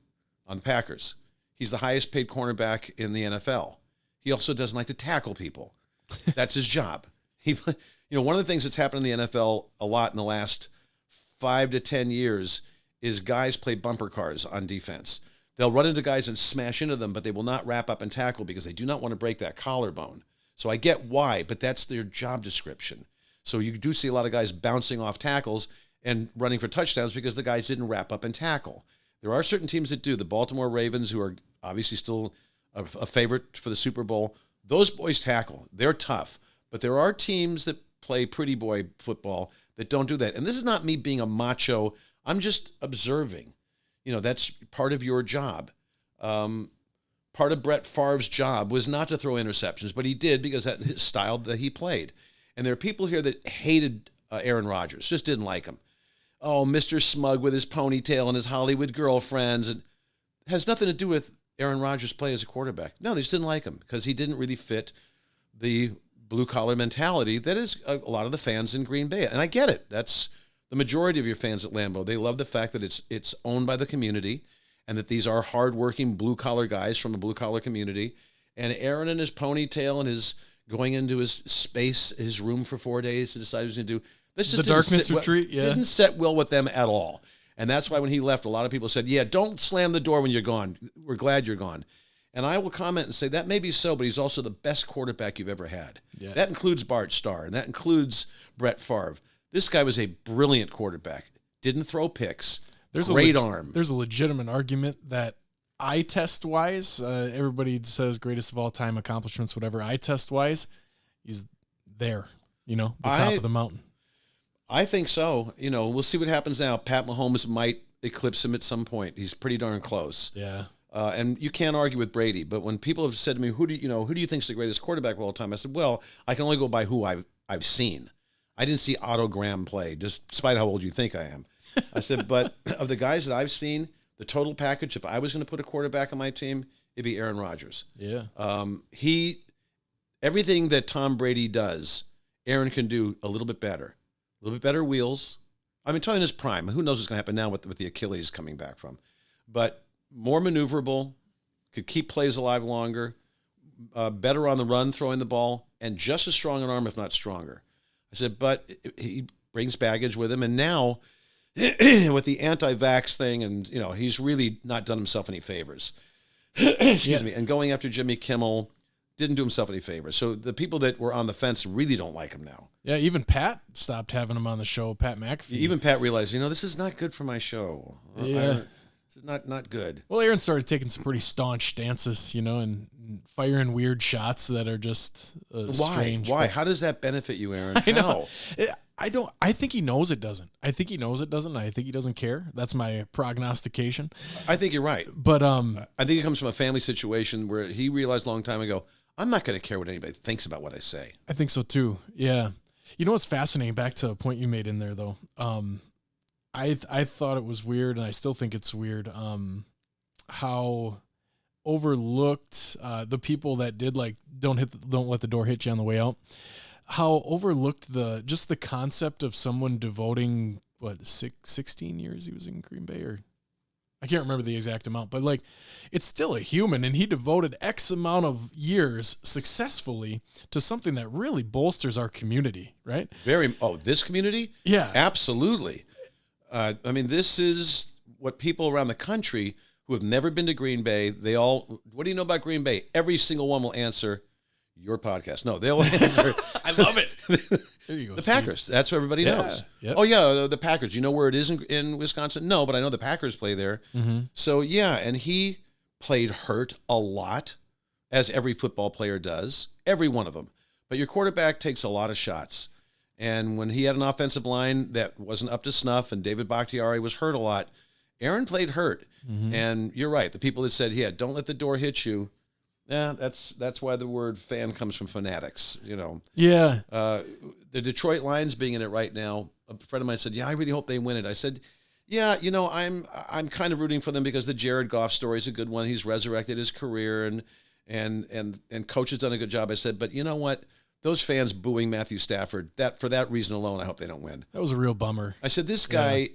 on the Packers. He's the highest paid cornerback in the NFL. He also doesn't like to tackle people. That's his job. one of the things that's happened in the NFL a lot in the last 5 to 10 years is guys play bumper cars on defense. They'll run into guys and smash into them, but they will not wrap up and tackle because they do not want to break that collarbone. So I get why, but that's their job description. So you do see a lot of guys bouncing off tackles and running for touchdowns because the guys didn't wrap up and tackle. There are certain teams that do. The Baltimore Ravens, who are obviously still a favorite for the Super Bowl, those boys tackle. They're tough. But there are teams that play pretty boy football that don't do that. And this is not me being a macho. I'm just observing. That's part of your job. Part of Brett Favre's job was not to throw interceptions, but he did because that's his style that he played. And there are people here that hated Aaron Rodgers, just didn't like him. Oh, Mr. Smug with his ponytail and his Hollywood girlfriends. And it has nothing to do with Aaron Rodgers' play as a quarterback. No, they just didn't like him because he didn't really fit the blue-collar mentality that is a lot of the fans in Green Bay. And I get it. That's the majority of your fans at Lambeau. They love the fact that it's owned by the community and that these are hardworking blue-collar guys from the blue-collar community. And Aaron and his ponytail and his going into his room for 4 days to decide what he's going to do. This just the darkness retreat, didn't set well with them at all. And that's why when he left, a lot of people said, yeah, don't slam the door when you're gone. We're glad you're gone. And I will comment and say that may be so, but he's also the best quarterback you've ever had. Yeah. That includes Bart Starr, and that includes Brett Favre. This guy was a brilliant quarterback. Didn't throw picks. Great arm. There's a legitimate argument that eye test-wise, everybody says greatest of all time accomplishments, whatever. Eye test-wise, he's there, the top of the mountain. I think so. We'll see what happens now. Pat Mahomes might eclipse him at some point. He's pretty darn close. Yeah. And you can't argue with Brady. But when people have said to me, who do you think is the greatest quarterback of all time? I said, well, I can only go by who I've seen. I didn't see Otto Graham play, despite how old you think I am. I said, but of the guys that I've seen, the total package, if I was going to put a quarterback on my team, it'd be Aaron Rodgers. Yeah. Everything that Tom Brady does, Aaron can do a little bit better. A little bit better wheels. I mean, in his prime. Who knows what's going to happen now with the Achilles coming back from. But more maneuverable, could keep plays alive longer, better on the run, throwing the ball, and just as strong an arm, if not stronger. I said, but he brings baggage with him. And now, with the anti-vax thing, and, he's really not done himself any favors. Excuse me. And going after Jimmy Kimmel didn't do himself any favors. So the people that were on the fence really don't like him now. Yeah, even Pat stopped having him on the show, Pat McAfee. Even Pat realized, this is not good for my show. Yeah. This is not good. Well, Aaron started taking some pretty staunch stances, and firing weird shots that are just strange. Why? How does that benefit you, Aaron? I know. I think he knows it doesn't. I think he knows it doesn't. I think he doesn't care. That's my prognostication. I think you're right. But I think it comes from a family situation where he realized a long time ago, I'm not going to care what anybody thinks about what I say. I think so too. Yeah. You know what's fascinating? Back to a point you made in there, though. I thought it was weird, and I still think it's weird. How overlooked the people that did don't let the door hit you on the way out. How overlooked just the concept of someone devoting 16 years he was in Green Bay, or I can't remember the exact amount, but it's still a human, and he devoted X amount of years successfully to something that really bolsters our community, right? This community? Yeah. Absolutely. This is what people around the country who have never been to Green Bay, what do you know about Green Bay? Every single one will answer your podcast. No, they'll answer. I love it. There you go. The Packers. Steve. That's what everybody knows. Yep. Oh, yeah, the Packers. You know where it is in Wisconsin? No, but I know the Packers play there. Mm-hmm. So, yeah, and he played hurt a lot, as every football player does, every one of them. But your quarterback takes a lot of shots. And when he had an offensive line that wasn't up to snuff and David Bakhtiari was hurt a lot, Aaron played hurt. Mm-hmm. And you're right. The people that said, yeah, don't let the door hit you. Yeah, that's why the word fan comes from fanatics, Yeah. The Detroit Lions being in it right now, a friend of mine said, yeah, I really hope they win it. I said, yeah, I'm kind of rooting for them because the Jared Goff story is a good one. He's resurrected his career and coach has done a good job. I said, but you know what? Those fans booing Matthew Stafford, for that reason alone, I hope they don't win. That was a real bummer. I said, this guy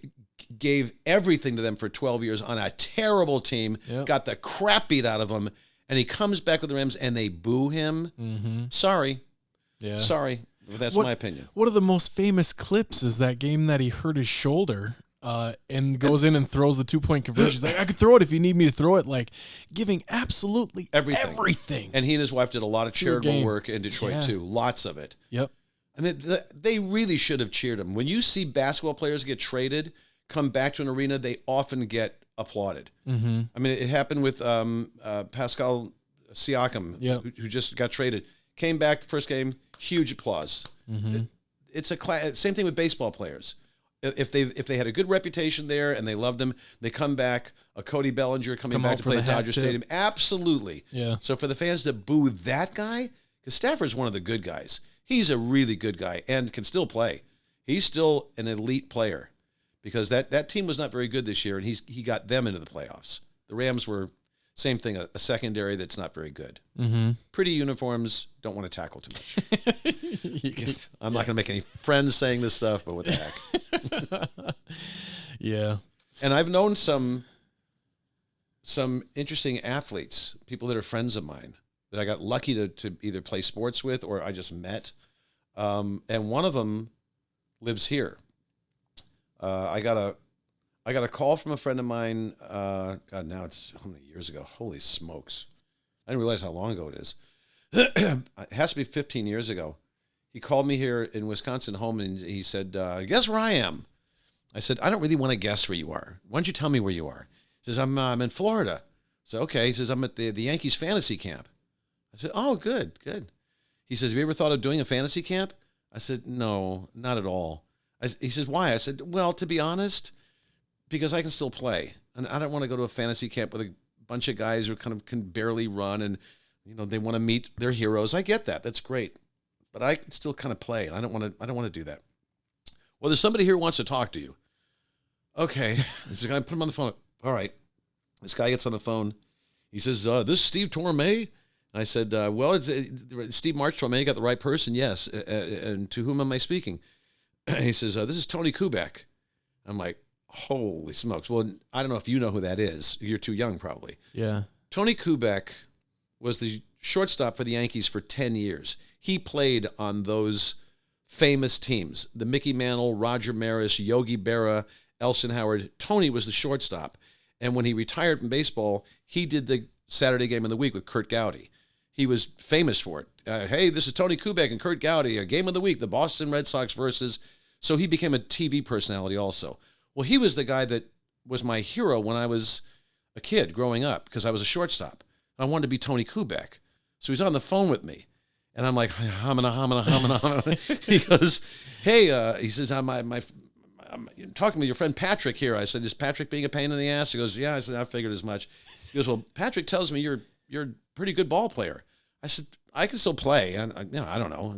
gave everything to them for 12 years on a terrible team, got the crap beat out of him, and he comes back with the Rams and they boo him. Mm-hmm. Sorry. Yeah. Sorry. That's my opinion. One of the most famous clips is that game that he hurt his shoulder and goes in and throws the 2-point conversion. He's like, I could throw it if you need me to throw it. Like, giving absolutely everything. And he and his wife did a lot of charitable work in Detroit, too. Lots of it. Yep. I mean, they really should have cheered him. When you see basketball players get traded, come back to an arena, they often get applauded. Mm-hmm. I mean, it happened with Pascal Siakam, who just got traded. Came back the first game, huge applause. Mm-hmm. It's same thing with baseball players. If they had a good reputation there and they loved them, they come back. A Cody Bellinger coming back to play at Dodger Stadium, absolutely. Yeah. So for the fans to boo that guy, because Stafford's one of the good guys. He's a really good guy and can still play. He's still an elite player, because that team was not very good this year, and he got them into the playoffs. The Rams were same thing, a secondary that's not very good. Mm-hmm. Pretty uniforms, don't want to tackle too much. I'm not going to make any friends saying this stuff, but what the heck. Yeah. And I've known some interesting athletes, people that are friends of mine, that I got lucky to either play sports with or I just met. And one of them lives here. I got a call from a friend of mine. God, now it's how many years ago? Holy smokes. I didn't realize how long ago it is. It has to be 15 years ago. He called me here in Wisconsin home, and he said, guess where I am? I said, I don't really want to guess where you are. Why don't you tell me where you are? He says, I'm in Florida. I said, okay. He says, I'm at the Yankees Fantasy Camp. I said, oh, good. He says, have you ever thought of doing a fantasy camp? I said, no, not at all. He says, why? I said, well, to be honest, because I can still play. And I don't want to go to a fantasy camp with a bunch of guys who kind of can barely run and, they want to meet their heroes. I get that. That's great. But I can still kind of play, and I don't want to do that. Well, there's somebody here who wants to talk to you. Okay. This guy, put him on the phone. All right. This guy gets on the phone. He says, this is Steve Torme. I said, well, it's Steve March-Torme. You got the right person. Yes. And to whom am I speaking? He says, this is Tony Kubek. I'm like, holy smokes. Well, I don't know if you know who that is. You're too young, probably. Yeah. Tony Kubek was the shortstop for the Yankees for 10 years. He played on those famous teams, the Mickey Mantle, Roger Maris, Yogi Berra, Elson Howard. Tony was the shortstop. And when he retired from baseball, he did the Saturday game of the week with Kurt Gowdy. He was famous for it. Hey, this is Tony Kubek and Kurt Gowdy, a game of the week, the Boston Red Sox versus. So he became a TV personality also. Well, he was the guy that was my hero when I was a kid growing up, because I was a shortstop. I wanted to be Tony Kubek. So he's on the phone with me. And I'm like, hamana. He goes, hey, he says, I'm talking with your friend Patrick here. I said, is Patrick being a pain in the ass? He goes, yeah. I said, I figured as much. He goes, well, Patrick tells me you're a pretty good ball player. I said, I can still play. And I don't know.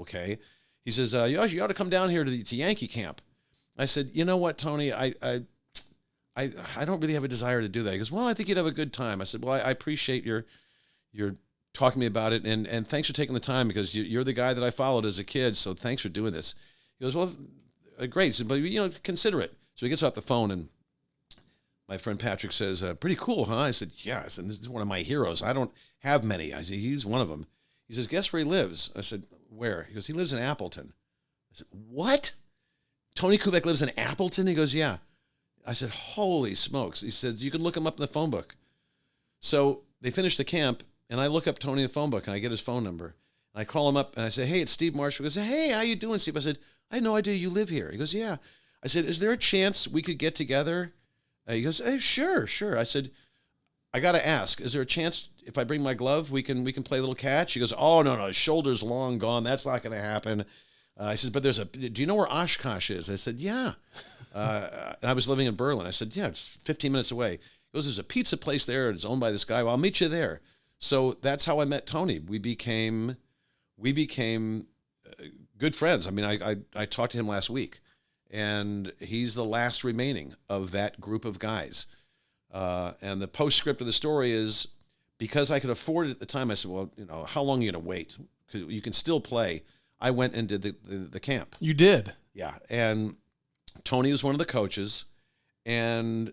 Okay. He says, you ought to come down here to Yankee camp. I said, you know what, Tony, I don't really have a desire to do that. He goes, well, I think you'd have a good time. I said, well, I appreciate your talking to me about it, and thanks for taking the time, because you're the guy that I followed as a kid, so thanks for doing this. He goes, well, great. He said, but, consider it. So he gets off the phone, and my friend Patrick says, pretty cool, huh? I said, yeah. I said, this is one of my heroes. I don't have many. I said, he's one of them. He says, guess where he lives? I said, where? He goes, he lives in Appleton. I said, what? Tony Kubek lives in Appleton? He goes, yeah. I said, holy smokes. He says, you can look him up in the phone book. So they finish the camp, and I look up Tony in the phone book, and I get his phone number. And I call him up, and I say, hey, it's Steve Marsh. He goes, hey, how you doing, Steve? I said, I had no idea you live here. He goes, yeah. I said, is there a chance we could get together? He goes, hey, sure. I said, I got to ask, is there a chance if I bring my glove, we can play a little catch? He goes, oh, no, his shoulder's long gone. That's not going to happen. I said, but do you know where Oshkosh is? I said, yeah. And I was living in Berlin. I said, yeah, it's 15 minutes away. He goes, there's a pizza place there. It's owned by this guy. Well, I'll meet you there. So that's how I met Tony. We became good friends. I mean, I talked to him last week, and he's the last remaining of that group of guys. And the postscript of the story is, because I could afford it at the time, I said, well, how long are you going to wait? 'Cause you can still play. I went and did the camp. You did? Yeah. And Tony was one of the coaches, and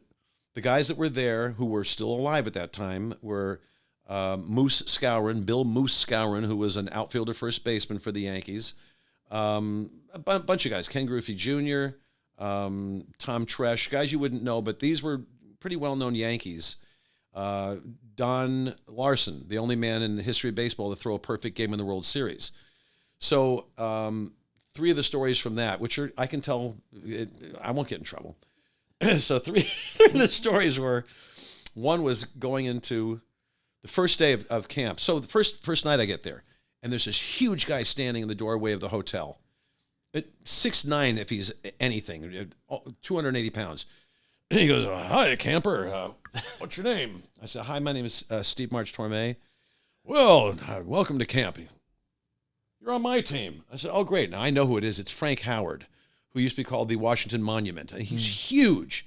the guys that were there who were still alive at that time were Bill Moose Skowron, who was an outfielder first baseman for the Yankees. bunch of guys, Ken Griffey Jr., Tom Tresh, guys you wouldn't know, but these were pretty well-known Yankees. Don Larson, the only man in the history of baseball to throw a perfect game in the World Series. So 3 of the stories from that, which are, I can tell, I won't get in trouble. So three of the stories were, one was going into the first day of camp. So the first night I get there, and there's this huge guy standing in the doorway of the hotel. 6'9", if he's anything, 280 pounds. And he goes, "Hi, camper. What's your name?" I said, "Hi, my name is Steve March-Torme." "Well, welcome to camp. You're on my team." I said, "Oh, great. Now I know who it is. It's Frank Howard, who used to be called the Washington Monument. And he's huge.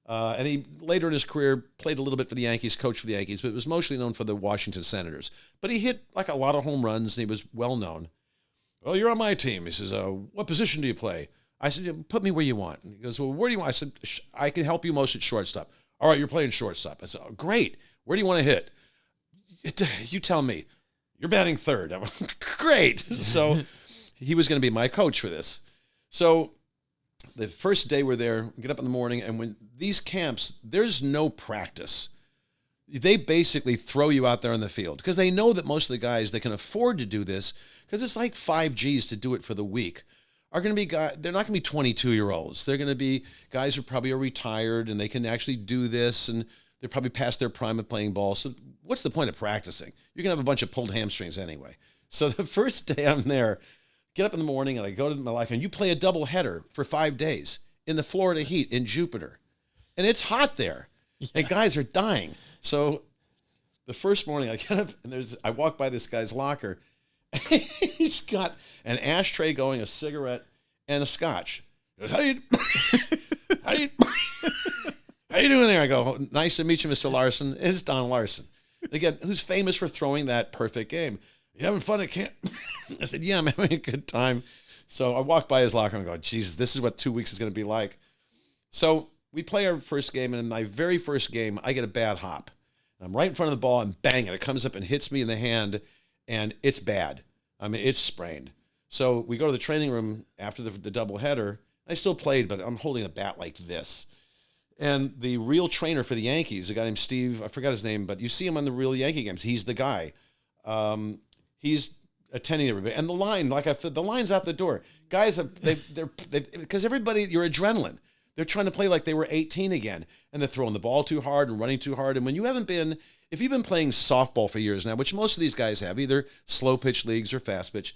And he, later in his career, played a little bit for the Yankees, coached for the Yankees, but was mostly known for the Washington Senators. But he hit like a lot of home runs, and he was well known. "Well, you're on my team." He says, "What position do you play?" I said, "Put me where you want." And he goes, "Well, where do you want?" I said, "I can help you most at shortstop." "All right, you're playing shortstop." I said, "Oh, great. Where do you want to hit?" "You tell me." "You're batting third." I went, "Great." So he was going to be my coach for this. So the first day we're there, we get up in the morning, and when these camps, there's no practice. They basically throw you out there on the field because they know that most of the guys that can afford to do this, because it's like 5 G's to do it for the week, are going to be guys, they're not going to be 22-year-olds. They're going to be guys who probably are retired and they can actually do this, and they're probably past their prime of playing ball. So what's the point of practicing? You're going to have a bunch of pulled hamstrings anyway. So the first day I'm there, get up in the morning and I go to my locker, and you play a double header for 5 days in the Florida heat in Jupiter. And it's hot there. Yeah. And guys are dying. So the first morning I get up and I walk by this guy's locker. He's got an ashtray going, a cigarette, and a scotch. He goes, how you doing there? I go, "Nice to meet you, Mr. Larson." It's Don Larson. Again, who's famous for throwing that perfect game. "You having fun at camp?" I said, "Yeah, I'm having a good time." So I walk by his locker and I go, "Jesus, this is what 2 weeks is going to be like." So we play our first game, and in my very first game, I get a bad hop. I'm right in front of the ball, and bang, it comes up and hits me in the hand, and it's bad. I mean, it's sprained. So we go to the training room after the doubleheader. I still played, but I'm holding a bat like this. And the real trainer for the Yankees, a guy named Steve, I forgot his name, but you see him on the real Yankee games. He's the guy. He's attending everybody. And the line, like I said, the line's out the door. Guys, they're because everybody, you're adrenaline. They're trying to play like they were 18 again, and they're throwing the ball too hard and running too hard. And when you haven't been, if you've been playing softball for years now, which most of these guys have, either slow pitch leagues or fast pitch,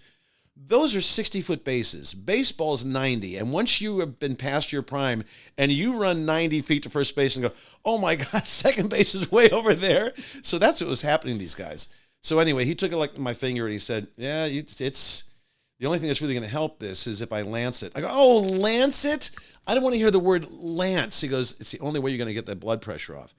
those are 60-foot bases. Baseball's 90, and once you have been past your prime and you run 90 feet to first base and go, "Oh my God, second base is way over there." So that's what was happening to these guys. So anyway, he took it like my finger and he said, "Yeah, it's the only thing that's really going to help this is if I lance it." I go, "Oh, lance it? I don't want to hear the word lance." He goes, "It's the only way you're going to get that blood pressure off."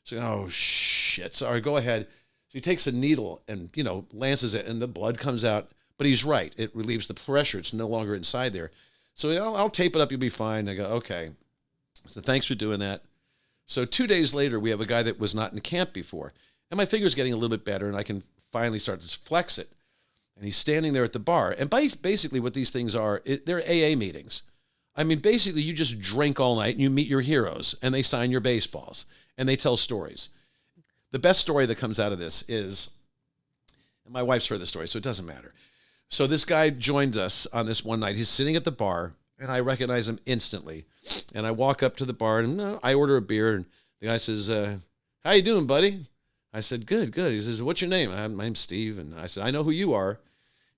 So, "Oh, shit. Sorry, go ahead." So he takes a needle and, lances it, and the blood comes out. But he's right. It relieves the pressure. It's no longer inside there. So I'll tape it up. You'll be fine. I go, "Okay." So thanks for doing that. So 2 days later, we have a guy that was not in camp before. And my finger's getting a little bit better, and I can finally start to flex it. And he's standing there at the bar. And basically what these things are, they're AA meetings. I mean, basically you just drink all night and you meet your heroes, and they sign your baseballs, and they tell stories. The best story that comes out of this is, and my wife's heard the story, so it doesn't matter. So this guy joined us on this one night. He's sitting at the bar, and I recognize him instantly. And I walk up to the bar, and I order a beer, and the guy says, "How you doing, buddy?" I said, "Good, good." He says, "What's your name?" "My name's Steve." And I said, "I know who you are."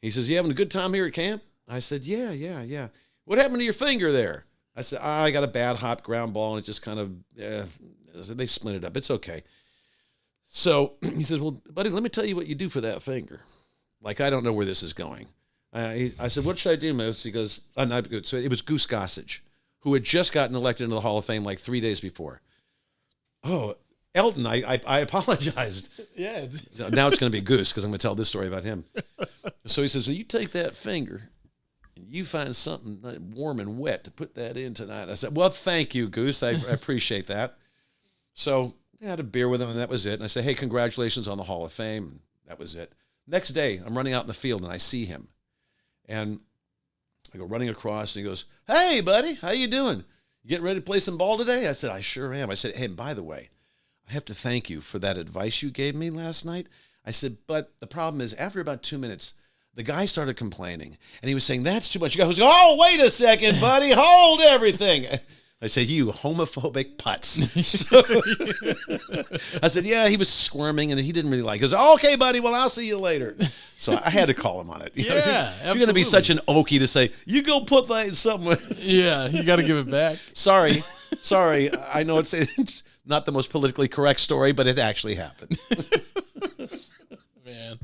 He says, "You having a good time here at camp?" I said, Yeah. "What happened to your finger there?" I said, "I got a bad hop ground ball, and it just kind of, they split it up. It's okay." So he says, "Well, buddy, let me tell you what you do for that finger." Like, I don't know where this is going. I said, "What should I do, Moose?" He goes, "Not good." So it was Goose Gossage, who had just gotten elected into the Hall of Fame like 3 days before. "Oh, Elton, I apologized." Yeah. Now it's going to be Goose because I'm going to tell this story about him. So he says, "Well, you take that finger and you find something warm and wet to put that in tonight." I said, "Well, thank you, Goose. I appreciate that." So I had a beer with him, and that was it. And I said, "Hey, congratulations on the Hall of Fame." And that was it. Next day, I'm running out in the field, and I see him. And I go running across, and he goes, "Hey, buddy, how you doing? You getting ready to play some ball today?" I said, "I sure am." I said, "Hey, and by the way, I have to thank you for that advice you gave me last night." I said, "But the problem is, after about 2 minutes, the guy started complaining, and he was saying, 'That's too much.'" You guys go, "Oh, wait a second, buddy, hold everything." I said, "You homophobic putz." I said, "Yeah, he was squirming, and he didn't really like it." He goes, "Oh, okay, buddy, well, I'll see you later." So I had to call him on it. Yeah, if you're going to be such an okie to say, "You go put that in something." Yeah, you got to give it back. Sorry. I know it's not the most politically correct story, but it actually happened. Man.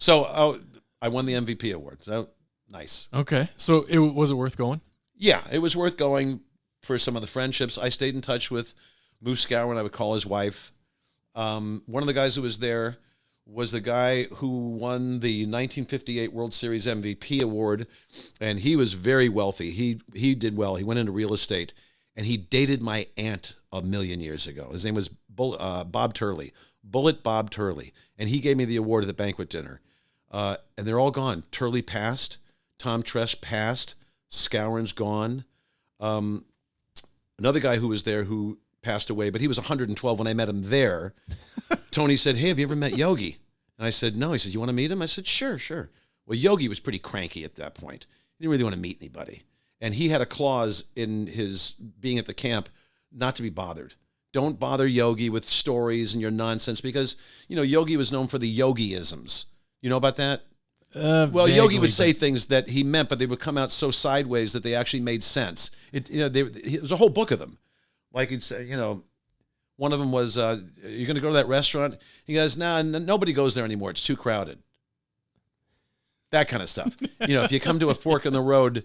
So I won the MVP award. So nice. Okay. So was it worth going? Yeah, it was worth going for some of the friendships. I stayed in touch with Moose Gower, I would call his wife. One of the guys who was there was the guy who won the 1958 World Series MVP award, and he was very wealthy. He did well. He went into real estate, and he dated my aunt a million years ago. His name was Bob Turley, Bullet Bob Turley, and he gave me the award at the banquet dinner. And they're all gone. Turley passed. Tom Tresh passed. Scourin's gone. Another guy who was there who passed away, but he was 112 when I met him there. Tony said, "Hey, have you ever met Yogi?" And I said, "No." He said, "You want to meet him?" I said, Sure. Well, Yogi was pretty cranky at that point. He didn't really want to meet anybody. And he had a clause in his being at the camp not to be bothered. Don't bother Yogi with stories and your nonsense because, Yogi was known for the Yogi-isms. You know about that? Well, Vaguely, Yogi would say things that he meant, but they would come out so sideways that they actually made sense. There was a whole book of them. Like he'd say, one of them was, "You're going to go to that restaurant?" He goes, "Nah, nobody goes there anymore. It's too crowded." That kind of stuff. If you come to a fork in the road,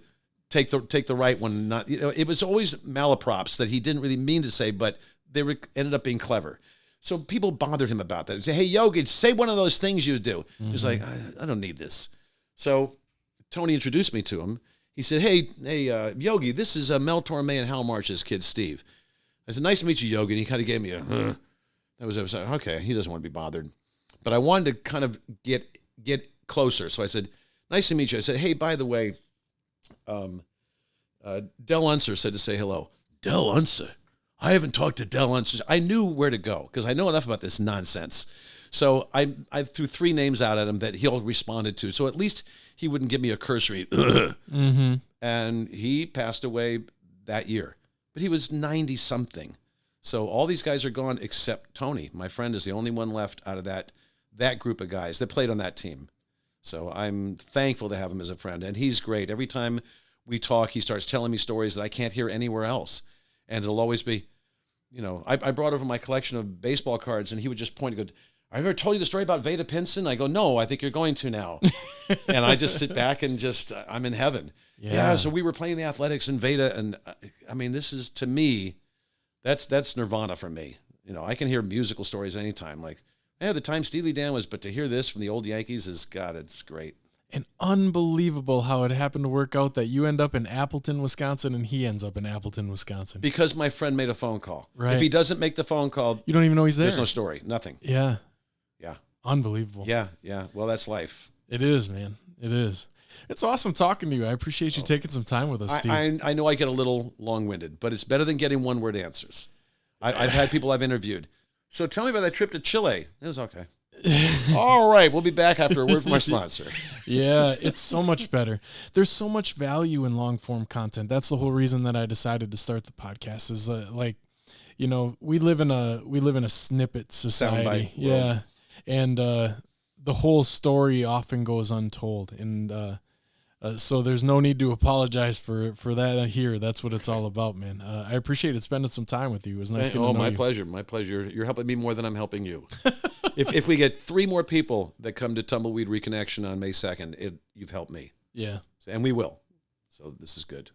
take the right one. Not, it was always malaprops that he didn't really mean to say, but they ended up being clever. So people bothered him about that. He'd say, "Hey, Yogi, say one of those things you do." Mm-hmm. He's like, I don't need this. So Tony introduced me to him. He said, hey, Yogi, this is March-Torme and Hal March's kid, Steve. I said, "Nice to meet you, Yogi." And he kind of gave me a, I was like, okay, he doesn't want to be bothered. But I wanted to kind of get closer. So I said, "Nice to meet you." I said, "Hey, by the way, Del Unser said to say hello." Del Unser? I haven't talked to Del Unser. I knew where to go because I know enough about this nonsense. So I threw 3 names out at him that he all responded to. So at least he wouldn't give me a cursory. Mm-hmm. And he passed away that year. But he was 90-something. So all these guys are gone except Tony. My friend is the only one left out of that group of guys that played on that team. So I'm thankful to have him as a friend. And he's great. Every time we talk, he starts telling me stories that I can't hear anywhere else. And it'll always be, I brought over my collection of baseball cards, and he would just point and go, "I've ever told you the story about Veda Pinson?" I go, "No, I think you're going to now." And I just sit back and I'm in heaven. Yeah. So we were playing the Athletics in Veda, and this is, to me, that's nirvana for me. I can hear musical stories anytime. Like, the time Steely Dan was, but to hear this from the old Yankees it's great. And unbelievable how it happened to work out that you end up in Appleton, Wisconsin, and he ends up in Appleton, Wisconsin. Because my friend made a phone call. Right. If he doesn't make the phone call, you don't even know he's there. There's no story. Nothing. Yeah. Yeah. Unbelievable. Yeah. Well, that's life. It is, man. It is. It's awesome talking to you. I appreciate you taking some time with us, Steve. I know I get a little long-winded, but it's better than getting one-word answers. I've had people I've interviewed. So tell me about that trip to Chile. It was okay. All right, we'll be back after a word from our sponsor. Yeah, it's so much better. There's so much value in long form content. That's the whole reason that I decided to start the podcast. Is we live in a snippet society. Yeah, and the whole story often goes untold, and so there's no need to apologize for that here. That's what it's all about, man. I appreciate it spending some time with you. It was nice getting to know my you. Pleasure. My pleasure. You're helping me more than I'm helping you. If we get 3 more people that come to Tumbleweed Reconnection on May 2nd, you've helped me. Yeah. And we will. So this is good.